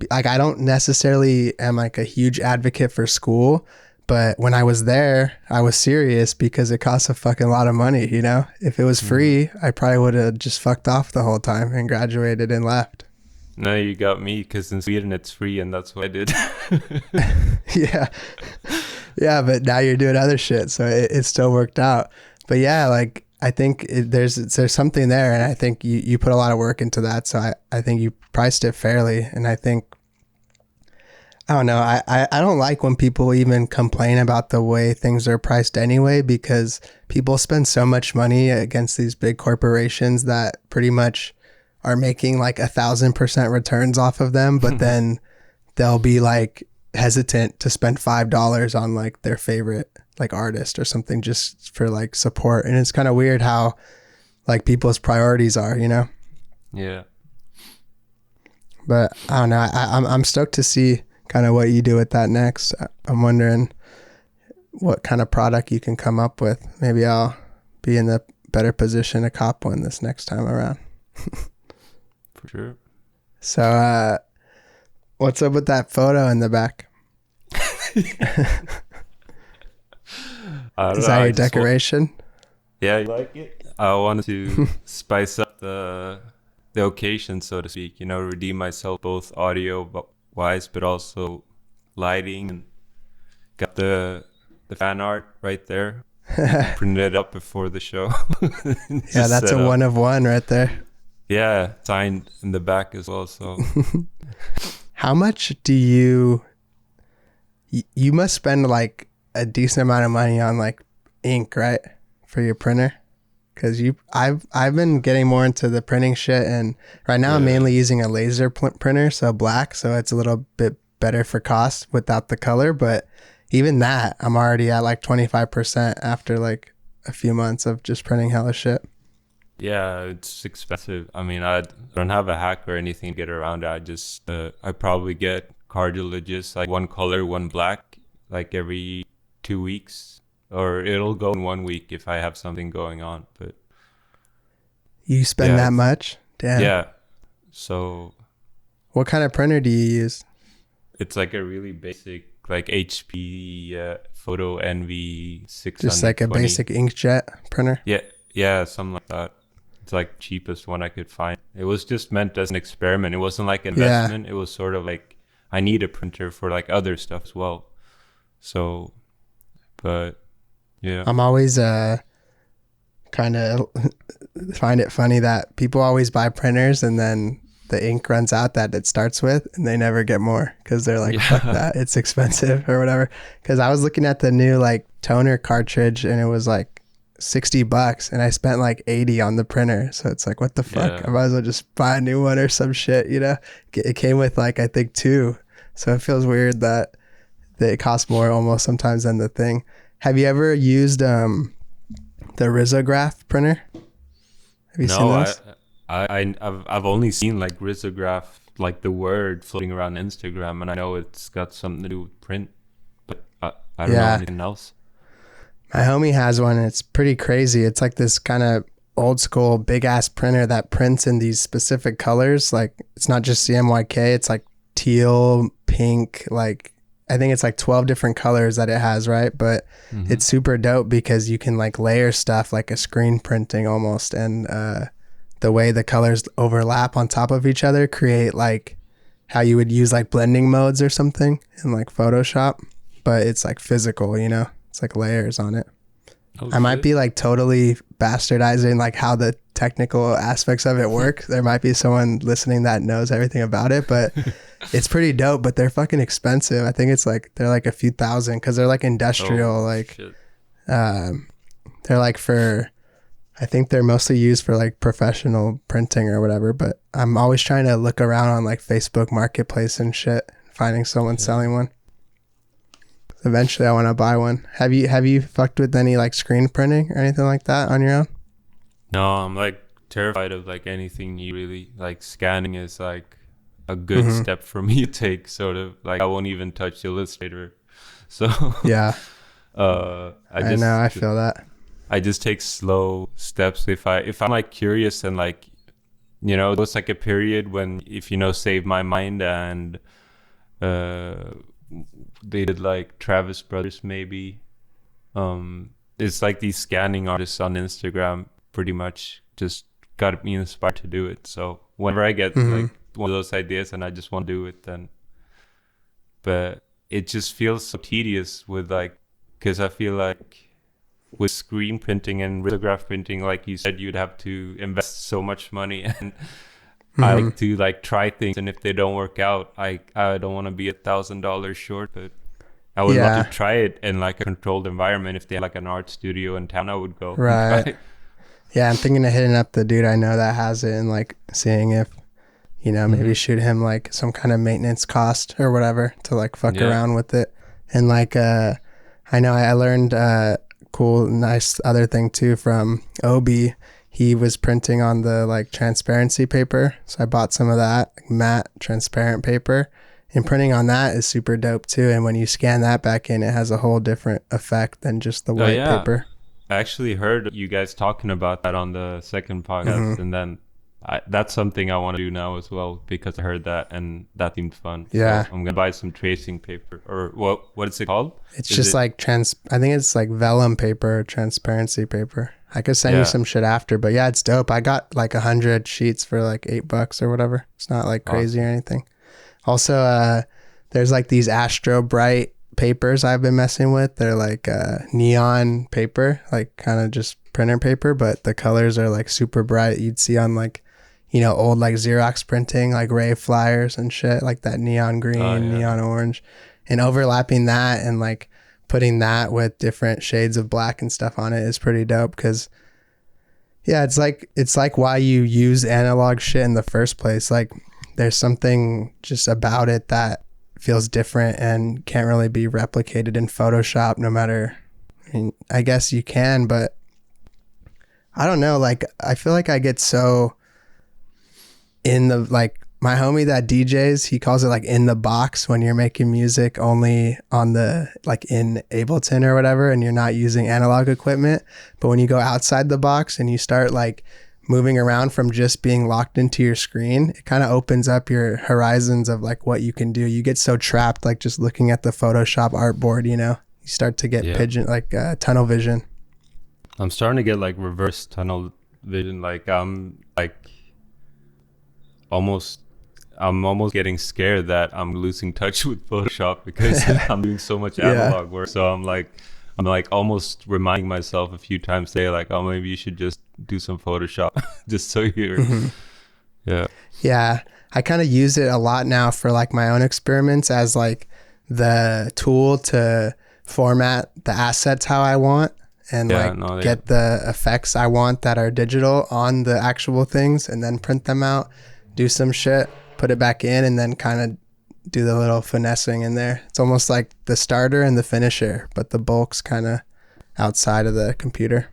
I don't necessarily am like a huge advocate for school, but when I was there, I was serious because it costs a fucking lot of money, you know? If it was free, I probably would have just fucked off the whole time and graduated and left. No, you got me, because in Sweden it's free, and that's what I did. Yeah, but now you're doing other shit, so it still worked out. But yeah, like I think there's something there, and I think you put a lot of work into that, so I think you priced it fairly, and I think, I don't know, I don't like when people even complain about the way things are priced anyway, because people spend so much money against these big corporations that pretty much are making like 1,000% returns off of them, but then they'll be like hesitant to spend $5 on like their favorite like artist or something just for like support. And it's kind of weird how like people's priorities are, you know? Yeah. But I don't know. I'm stoked to see kind of what you do with that next. I'm wondering what kind of product you can come up with. Maybe I'll be in the better position to cop one this next time around. For sure. So, what's up with that photo in the back? Is that your decoration? Yeah, you like it? I wanted to spice up the occasion, so to speak. You know, redeem myself both audio wise, but also lighting. And got the fan art right there. Printed it up before the show. Yeah, that's a 1 of 1 right there. Yeah, signed in the back as well. So, how much do you must spend like a decent amount of money on like ink, right, for your printer? because I've been getting more into the printing shit, and right now I'm mainly using a laser printer, so black, so it's a little bit better for cost without the color. But even that, I'm already at like 25% after like a few months of just printing hella shit. Yeah, it's expensive. I mean, I don't have a hack or anything to get around it. I just I probably get cartilages, like one color, one black, like every 2 weeks, or it'll go in 1 week if I have something going on. But you spend that much? Damn. Yeah. So what kind of printer do you use? It's like a really basic, like HP Photo NV 620. Just like a basic inkjet printer? Yeah, something like that. It's like cheapest one I could find. It was just meant as an experiment. It wasn't like an investment. It was sort of like, I need a printer for like other stuff as well. So, but yeah. I'm always kind of find it funny that people always buy printers and then the ink runs out that it starts with and they never get more because they're like, fuck that, it's expensive or whatever. Because I was looking at the new like toner cartridge and it was like $60 and I spent like 80 on the printer. So it's like, what the fuck? I might as well just buy a new one or some shit, you know? It came with like, I think 2. So it feels weird that it costs more almost sometimes than the thing. Have you ever used the risograph printer? Have you seen those? I've only seen like risograph, like the word floating around Instagram, and I know it's got something to do with print, but I don't know anything else. My homie has one and it's pretty crazy. It's like this kind of old school big ass printer that prints in these specific colors. Like it's not just CMYK, it's like teal, pink, like I think it's like 12 different colors that it has, right? But it's super dope because you can like layer stuff like a screen printing almost, and the way the colors overlap on top of each other create like how you would use like blending modes or something in like Photoshop, but it's like physical, you know? It's like layers on it. I might be like totally bastardizing like how the technical aspects of it work. There might be someone listening that knows everything about it, but it's pretty dope. But they're fucking expensive. I think it's like they're like a few thousand because they're like industrial. They're like for, I think they're mostly used for like professional printing or whatever. But I'm always trying to look around on like Facebook Marketplace and shit, finding someone selling one. Eventually I want to buy one. Have you fucked with any like screen printing or anything like that on your own? No, I'm like terrified of like anything you really like. Scanning is like a good step for me to take, sort of like I won't even touch Illustrator. So yeah. I know, I feel that. I just take slow steps if I'm like curious, and like, you know, it's like a period when, if you know Save My Mind and they did like Travis Brothers maybe, it's like these scanning artists on Instagram pretty much just got me inspired to do it. So whenever I get like one of those ideas and I just want to do it, then, but it just feels so tedious with like, because I feel like with screen printing and risograph printing, like you said, you'd have to invest so much money, and I like to like try things, and if they don't work out, I don't want to be $1,000 short, but I would love to try it in like a controlled environment. If they have like an art studio in town, I would go. Right. Yeah, I'm thinking of hitting up the dude I know that has it and like seeing if, you know, maybe shoot him like some kind of maintenance cost or whatever to like fuck around with it. And like I know I learned cool, nice other thing too from Obi. He was printing on the like transparency paper, so I bought some of that matte transparent paper, and printing on that is super dope too. And when you scan that back in, it has a whole different effect than just the white paper. I actually heard you guys talking about that on the second podcast, and then that's something I want to do now as well, because I heard that and that seemed fun. Yeah, so I'm gonna buy some tracing paper, or what is it called? It's just like I think it's like vellum paper, transparency paper. I could send you some shit after, but yeah, it's dope. I got like 100 sheets for like $8 or whatever. It's not like crazy or anything. Also, there's like these Astro Bright papers I've been messing with. They're like neon paper, like kind of just printer paper, but the colors are like super bright. You'd see on like, you know, old like Xerox printing, like rave flyers and shit, like that neon green, neon orange, and overlapping that and like putting that with different shades of black and stuff on it is pretty dope, because Yeah, it's like why you use analog shit in the first place. Like there's something just about it that feels different and can't really be replicated in Photoshop no matter, I mean, I guess you can, but I don't know, like I feel like I get so in the, like my homie that DJs, he calls it like in the box when you're making music only on the, like in Ableton or whatever, and you're not using analog equipment. But when you go outside the box and you start like moving around from just being locked into your screen, it kind of opens up your horizons of like what you can do. You get so trapped, like just looking at the Photoshop artboard, you know, you start to get tunnel vision. I'm starting to get like reverse tunnel vision. Like I'm almost getting scared that I'm losing touch with Photoshop because I'm doing so much analog work. So I'm like almost reminding myself a few times a day, like, oh, maybe you should just do some Photoshop just so you're, Yeah. I kind of use it a lot now for like my own experiments as like the tool to format the assets how I want and get the effects I want that are digital on the actual things and then print them out, do some shit, put it back in, and then kind of do the little finessing in there. It's almost like the starter and the finisher, but the bulk's kind of outside of the computer.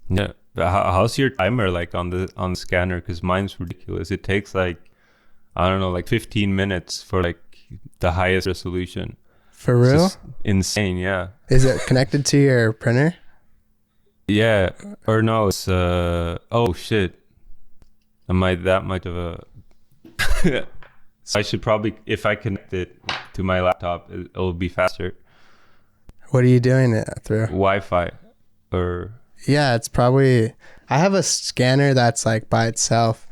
Yeah. How's your timer like on the scanner? Because mine's ridiculous. It takes like, I don't know, like 15 minutes for like the highest resolution. For real? It's just insane, yeah. Is it connected to your printer? Yeah. Or no, it's oh shit. Am I that much of a So I should probably, if I connect it to my laptop, it'll be faster. What are you doing it through? Wi-Fi or... Yeah, it's probably... I have a scanner that's like by itself.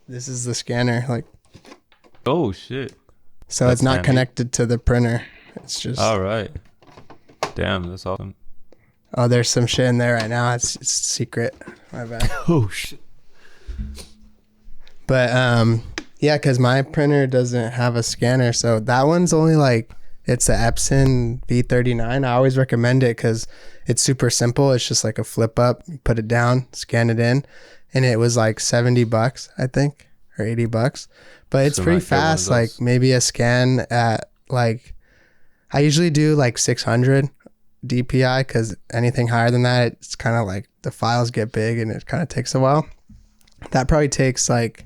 This is the scanner, like... Oh, shit. So that's it's not connected to the printer. It's just... All right. Damn, that's awesome. Oh, there's some shit in there right now. It's secret. My bad. Oh, shit. But yeah, because my printer doesn't have a scanner, so that one's only like, it's a Epson V39. I always recommend it because it's super simple. It's just like a flip up, you put it down, scan it in, and it was like $70, I think, or $80. But it's pretty fast. Like maybe a scan at like, I usually do like 600 DPI because anything higher than that, it's kind of like the files get big and it kind of takes a while. That probably takes like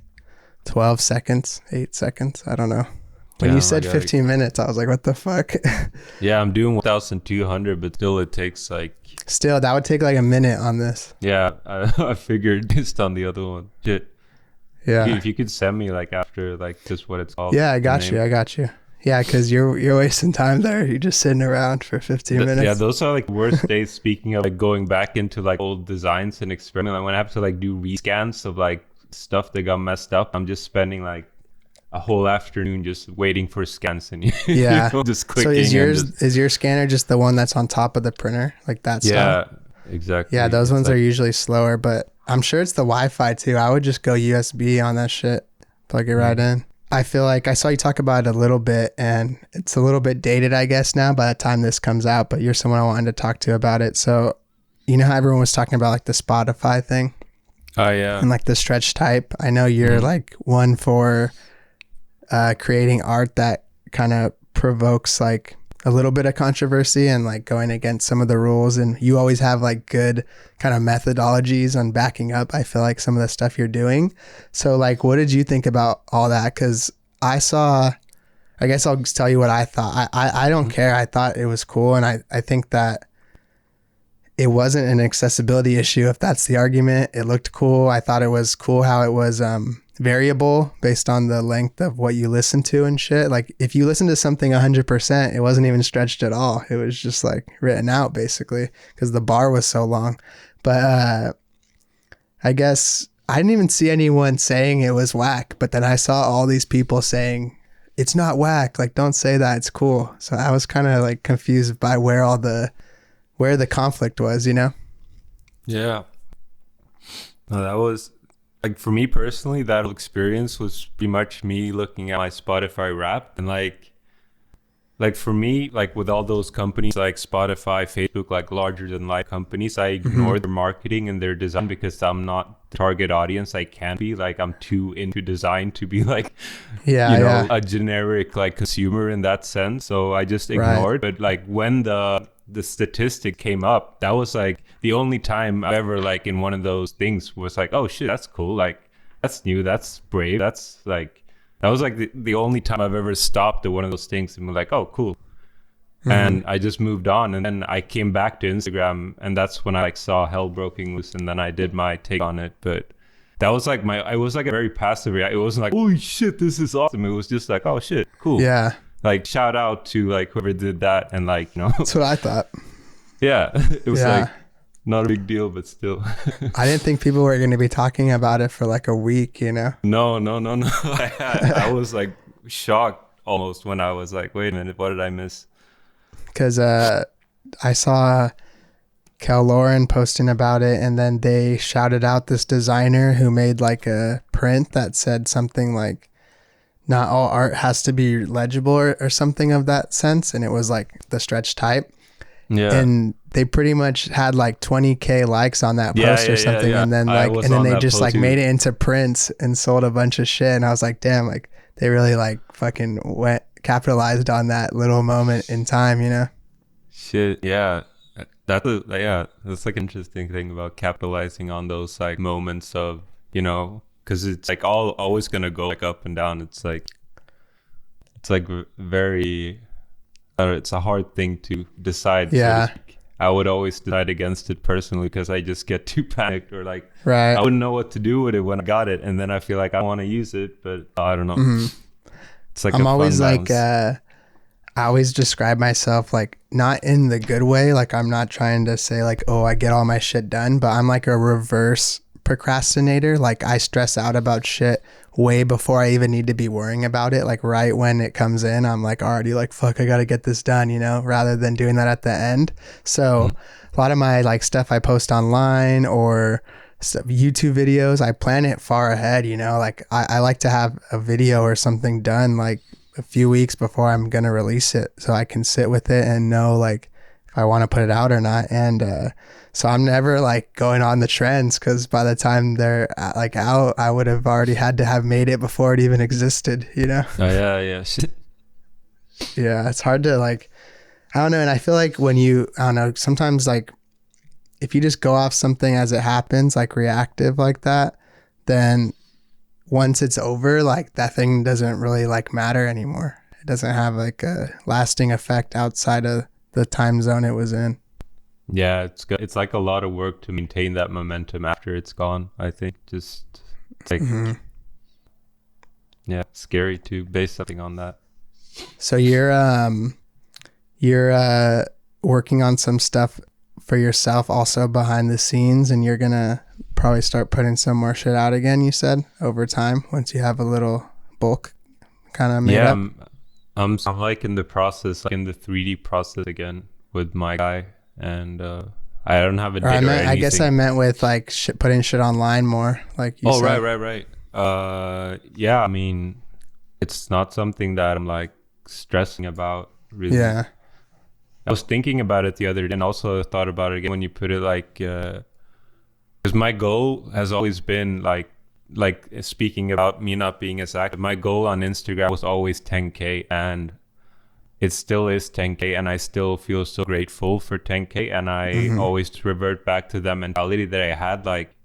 12 seconds, 8 seconds. I don't know. When you said 15 minutes, I was like, what the fuck? Yeah, I'm doing 1,200, but still it takes like... Still, that would take like a minute on this. Yeah, I figured just on the other one. Shit. Yeah. If you could send me like after like just what it's called. Yeah, I got you. Yeah, because you're wasting time there. You're just sitting around for 15 minutes. Yeah, those are like worst days. Speaking of like going back into like old designs and experiment, like when I have to like do rescans of like stuff that got messed up, I'm just spending like a whole afternoon just waiting for scans and yeah, just clicking. So is your scanner just the one that's on top of the printer, like that stuff? Yeah, exactly. Yeah, those ones are usually slower, but I'm sure it's the Wi-Fi too. I would just go USB on that shit, plug it right in. I feel like I saw you talk about it a little bit and it's a little bit dated, I guess, now by the time this comes out, but you're someone I wanted to talk to about it. So, you know how everyone was talking about like the Spotify thing? Oh, yeah. And like the stretch type. I know you're like one for creating art that kind of provokes like a little bit of controversy and like going against some of the rules. And you always have like good kind of methodologies on backing up, I feel like, some of the stuff you're doing. So like, what did you think about all that? Because I guess I'll just tell you what I thought. I don't care. I thought it was cool. And I think that it wasn't an accessibility issue, if that's the argument. It looked cool. I thought it was cool how it was variable based on the length of what you listen to and shit. Like if you listen to something 100%, it wasn't even stretched at all. It was just like written out basically because the bar was so long. But I guess I didn't even see anyone saying it was whack, but then I saw all these people saying it's not whack. Like, don't say that. It's cool. So I was kind of like confused by where the conflict was, you know? Yeah. No, that was like, for me personally, that whole experience was pretty much me looking at my Spotify Wrapped and like like for me, like with all those companies like Spotify, Facebook, like larger than life companies, I ignore their marketing and their design because I'm not the target audience. I can't be like, I'm too into design to be like, a generic like consumer in that sense. So I just ignored. But like when the statistic came up, that was like the only time I ever like in one of those things was like, oh shit, that's cool. Like that's new. That's brave. That's like, that was like the only time I've ever stopped at one of those things and been like, oh, cool. And I just moved on. And then I came back to Instagram, and that's when I like saw hell broken loose, and then I did my take on it. But that was like I was like a very passive reaction. It wasn't like, holy shit, this is awesome. It was just like, oh shit, cool. Yeah. Like shout out to like whoever did that. And like, That's what I thought. Yeah. It was like not a big deal, but still. I didn't think people were going to be talking about it for like a week, No. I was like shocked almost when I was like, wait a minute, what did I miss? Because I saw Kel Lauren posting about it, and then they shouted out this designer who made like a print that said something like, not all art has to be legible or something of that sense. And it was like the stretch type. Yeah. And they pretty much had like 20K likes on that post or something. Yeah. And then they just like made it into prints and sold a bunch of shit. And I was like, damn, like they really like fucking capitalized on that little moment in time, Shit. Yeah. That's like an interesting thing about capitalizing on those like moments of, because it's like always going to go like up and down. It's like very, it's a hard thing to decide. Yeah. So I would always decide against it personally because I just get too panicked or like, I wouldn't know what to do with it when I got it. And then I feel like I want to use it, but I don't know. Mm-hmm. It's like, I'm always like, I always describe myself like not in the good way. Like I'm not trying to say like, oh, I get all my shit done, but I'm like a reverse procrastinator. Like I stress out about shit way before I even need to be worrying about it. Like right when it comes in, I'm like already like, fuck, I gotta get this done, rather than doing that at the end. So a lot of my like stuff I post online or YouTube videos, I plan it far ahead, like I like to have a video or something done like a few weeks before I'm gonna release it, so I can sit with it and know like if I want to put it out or not. And so I'm never like going on the trends, because by the time they're like out, I would have already had to have made it before it even existed, Oh yeah. Yeah, it's hard to like, I don't know. And I feel like when sometimes like if you just go off something as it happens, like reactive like that, then once it's over, like that thing doesn't really like matter anymore. It doesn't have like a lasting effect outside of the time zone it was in. Yeah, it's like a lot of work to maintain that momentum after it's gone. I think it's like, scary to base something on that. So you're working on some stuff for yourself also behind the scenes, and you're gonna probably start putting some more shit out again, you said, over time once you have a little bulk kind of made up. I'm like in the process, like in the 3D process again with my guy, and I don't have a date or anything. I guess I meant with like putting shit online more, like you said. Right. Yeah, I mean, it's not something that I'm like stressing about really. Yeah. I was thinking about it the other day, and also thought about it again when you put it like, because my goal has always been like speaking about me not being as active, my goal on Instagram was always 10K, and it still is 10K, and I still feel so grateful for 10K, and I always revert back to that mentality that I had. Like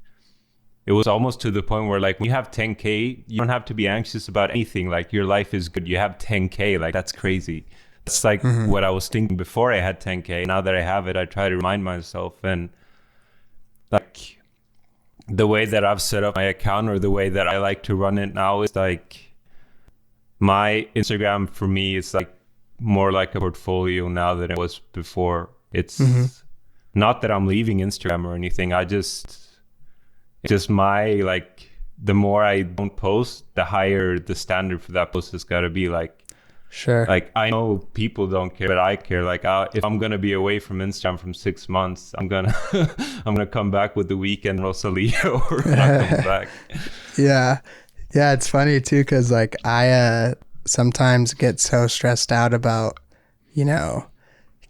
it was almost to the point where like when you have 10K, you don't have to be anxious about anything. Like your life is good. You have 10K, like that's crazy. It's like what I was thinking before I had 10K. Now that I have it, I try to remind myself. And like the way that I've set up my account, or the way that I like to run it now, is like my Instagram for me is like more like a portfolio now than it was before. It's not that I'm leaving Instagram or anything. It's just my, like, the more I don't post, the higher the standard for that post has got to be. Like, sure. Like I know people don't care, but I care. Like if I'm gonna be away from Instagram from 6 months, I'm gonna come back with The Weekend, Rosalia, or not come back. Yeah, it's funny too, because like I sometimes get so stressed out about you know,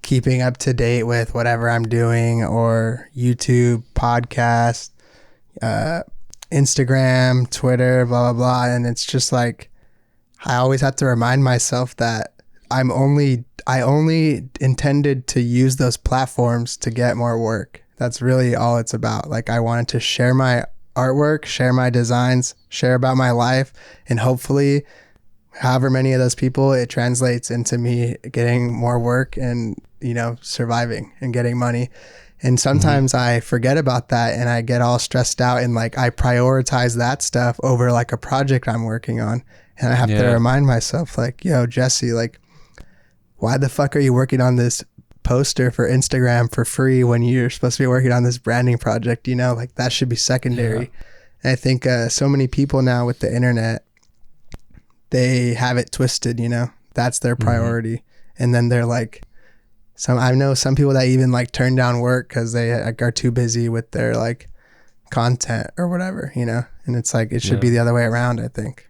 keeping up to date with whatever I'm doing, or YouTube, podcast, Instagram, Twitter, blah, blah, blah. And it's just like, I always have to remind myself that I only intended to use those platforms to get more work. That's really all it's about. Like, I wanted to share my artwork, share my designs, share about my life, and hopefully however many of those people, it translates into me getting more work and, you know, surviving and getting money. And sometimes I forget about that and I get all stressed out, and like I prioritize that stuff over like a project I'm working on. And I have to remind myself, like, yo, Jesse, like, why the fuck are you working on this poster for Instagram for free when you're supposed to be working on this branding project? You know, like that should be secondary. Yeah. And I think so many people now with the internet, they have it twisted, you know, that's their priority. And then they're like, I know some people that even like turn down work because they are too busy with their like content or whatever, you know, and it's like, it should be the other way around, I think.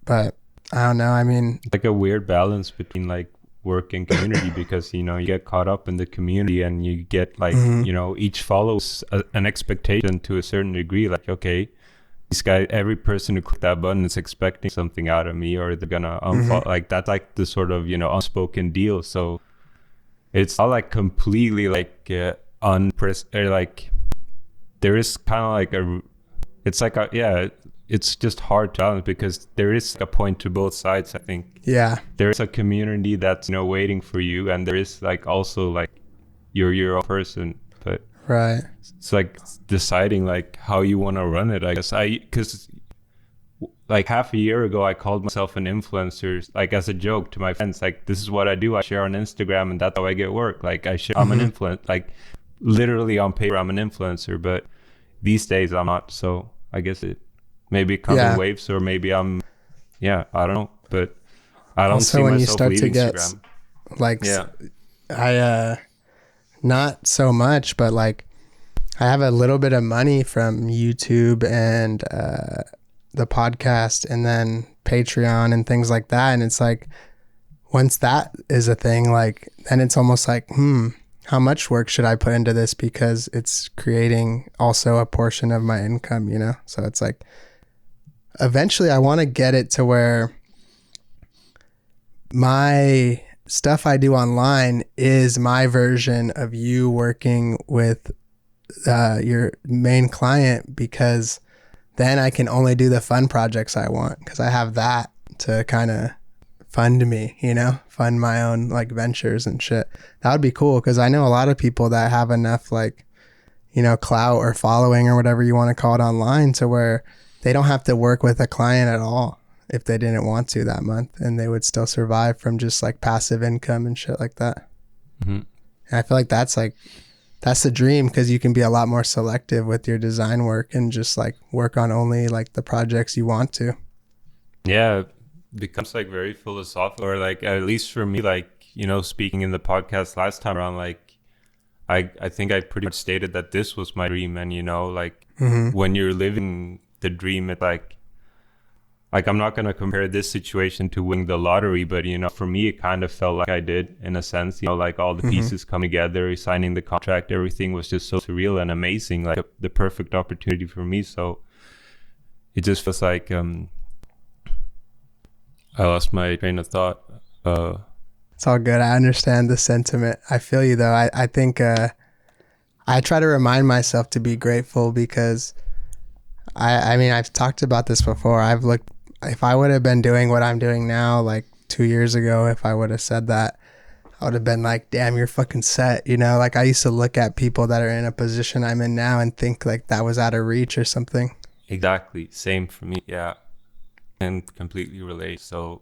But I don't know. I mean, like a weird balance between like work and community, because, you know, you get caught up in the community and you get like, you know, each follows an expectation to a certain degree. Like, okay, this guy, every person who clicked that button is expecting something out of me, or they're gonna unfollow. Like that's like the sort of, you know, unspoken deal. So it's not like completely like like there is kind of like it's just hard to balance, because there is a point to both sides, I think. Yeah, there is a community that's, you know, waiting for you, and there is like also like you're your own person. But right, it's like deciding like how you want to run it, I guess. Because like half a year ago I called myself an influencer, like as a joke to my friends, like this is what I do, I share on Instagram and that's how I get work. Like I'm an influencer, like literally on paper I'm an influencer, but these days I'm not. So I guess it maybe comes in waves, or maybe I'm I don't know, but I don't also see when myself you start leaving to get Instagram. Like I not so much, but like I have a little bit of money from YouTube and the podcast, and then Patreon and things like that. And it's like, once that is a thing, like, then it's almost like, how much work should I put into this? Because it's creating also a portion of my income, you know? So it's like, eventually I want to get it to where my stuff I do online is my version of you working with your main client, because then I can only do the fun projects I want, because I have that to kind of fund me, you know, fund my own like ventures and shit. That would be cool, because I know a lot of people that have enough like, you know, clout or following or whatever you want to call it online, to where they don't have to work with a client at all if they didn't want to that month, and they would still survive from just like passive income and shit like that. And I feel like that's the dream, because you can be a lot more selective with your design work and just like work on only like the projects you want to. Yeah, it becomes like very philosophical, or like, at least for me, like, you know, speaking in the podcast last time around, like I think I pretty much stated that this was my dream. And, you know, like when you're living the dream, it like I'm not going to compare this situation to winning the lottery, but, you know, for me, it kind of felt like I did, in a sense, you know, like all the pieces come together, signing the contract, everything was just so surreal and amazing, like the perfect opportunity for me. So it just feels like I lost my train of thought. It's all good. I understand the sentiment. I feel you though. I think I try to remind myself to be grateful, because I mean, I've talked about this before. If I would have been doing what I'm doing now, like 2 years ago, if I would have said that, I would have been like, damn, you're fucking set. You know, like I used to look at people that are in a position I'm in now and think like that was out of reach or something. Exactly. Same for me. Yeah. And completely relate. So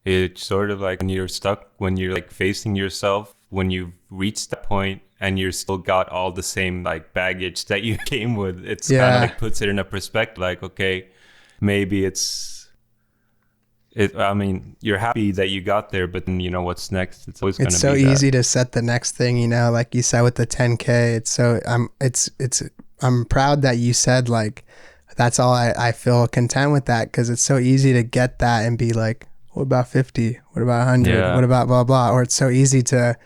it's sort of like when you're stuck, when you're like facing yourself, when you've reached that point and you're still got all the same like baggage that you came with, it's kind of like puts it in a perspective, like, okay, maybe I mean, you're happy that you got there, but then, you know, what's next? It's always going to be so easy to set the next thing, you know, like you said with the 10K. I'm proud that you said like, that's all. I feel content with that, because it's so easy to get that and be like, What about 50? What about 100? Yeah. What about blah, blah? Or it's so easy to,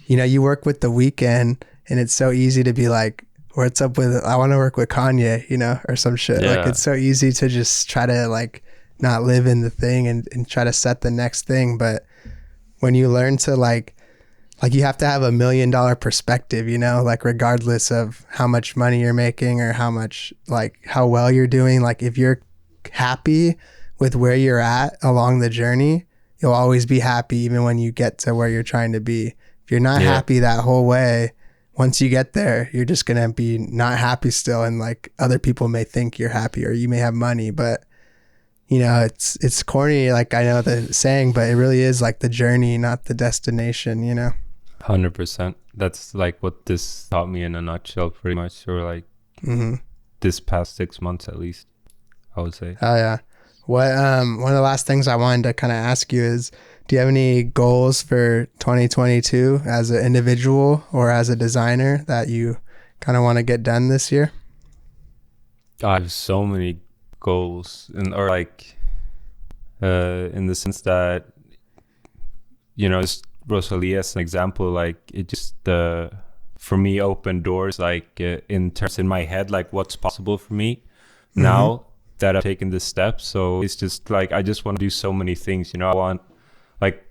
you work with The Weekend and it's so easy to be like, what's up with, I want to work with Kanye, or some shit. Yeah. Like, it's so easy to just try to like not live in the thing and try to set the next thing. But when you learn to like you have to have $1 million perspective, like regardless of how much money you're making or how much, like how well you're doing, like if you're happy with where you're at along the journey, you'll always be happy even when you get to where you're trying to be. If you're not happy that whole way, once you get there, you're just going to be not happy still. And like other people may think you're happy or you may have money, but it's corny. Like I know the saying, but it really is like the journey, not the destination, 100%. That's like what this taught me in a nutshell, pretty much, or like this past 6 months at least, I would say. Oh yeah. What one of the last things I wanted to kind of ask you is, do you have any goals for 2022 as an individual or as a designer that you kind of want to get done this year? I have so many goals, in the sense that, just Rosalia as an example, like it just for me opened doors, like in my head, like what's possible for me now that I've taken this step. So it's just like I just want to do so many things. I want, like,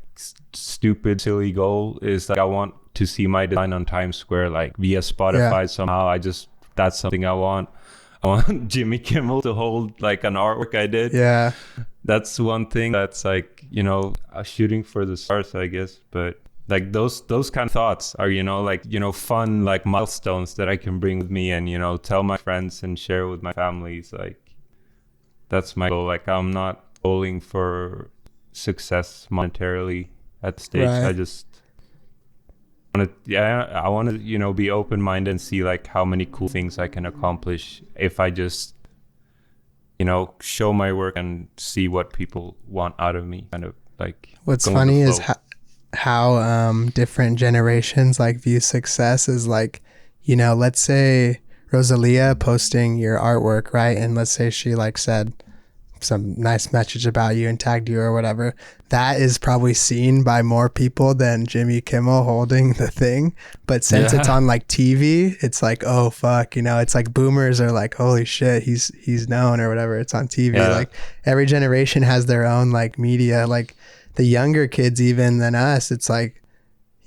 stupid silly goal is like I want to see my design on Times Square, like via Spotify somehow. That's something I want. I want Jimmy Kimmel to hold like an artwork I did. Yeah, that's one thing that's like, shooting for the stars, I guess. But like those kind of thoughts are, fun, like milestones that I can bring with me and, tell my friends and share with my families. Like that's my goal. Like I'm not goaling for success monetarily at the stage. Right. I just want to, I want to, be open-minded and see like how many cool things I can accomplish if I just, show my work and see what people want out of me. Kind of like what's funny is how different generations like view success is like, let's say Rosalia posting your artwork, right? And let's say she like said some nice message about you and tagged you or whatever. That is probably seen by more people than Jimmy Kimmel holding the thing. But since it's on like TV, it's like, oh fuck, it's like boomers are like, holy shit, he's known or whatever. It's on TV. Like every generation has their own like media. Like the younger kids even than us, it's like,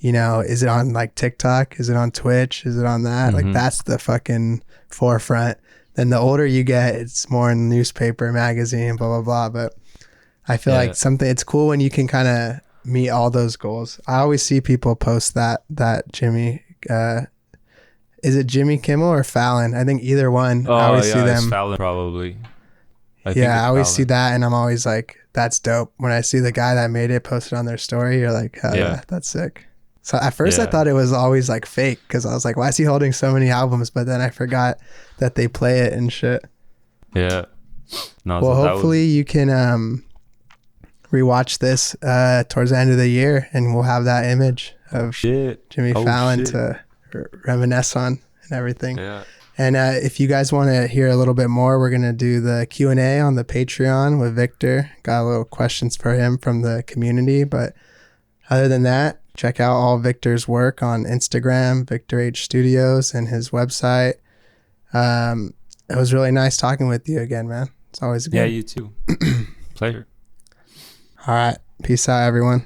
is it on like TikTok? Is it on Twitch? Is it on that? Like that's the fucking forefront. Then the older you get, it's more in newspaper, magazine, blah, blah, blah. But I feel like it's cool when you can kind of meet all those goals. I always see people post that Jimmy, is it Jimmy Kimmel or Fallon? I think either one. Oh, I always see them. It's Fallon probably. I always see that and I'm always like, that's dope. When I see the guy that made it posted on their story, you're like, hell yeah, that's sick. So at first I thought it was always like fake because I was like, why is he holding so many albums? But then I forgot that they play it and shit. Yeah. No, well, hopefully you can rewatch this towards the end of the year and we'll have that image of Jimmy Fallon to reminisce on and everything. Yeah. And if you guys want to hear a little bit more, we're going to do the Q&A on the Patreon with Viktor. Got a little questions for him from the community. But other than that, check out all Viktor's work on Instagram, ViktorhStudios, and his website. It was really nice talking with you again, man. It's always good. Yeah, you too. Pleasure. All right. Peace out, everyone.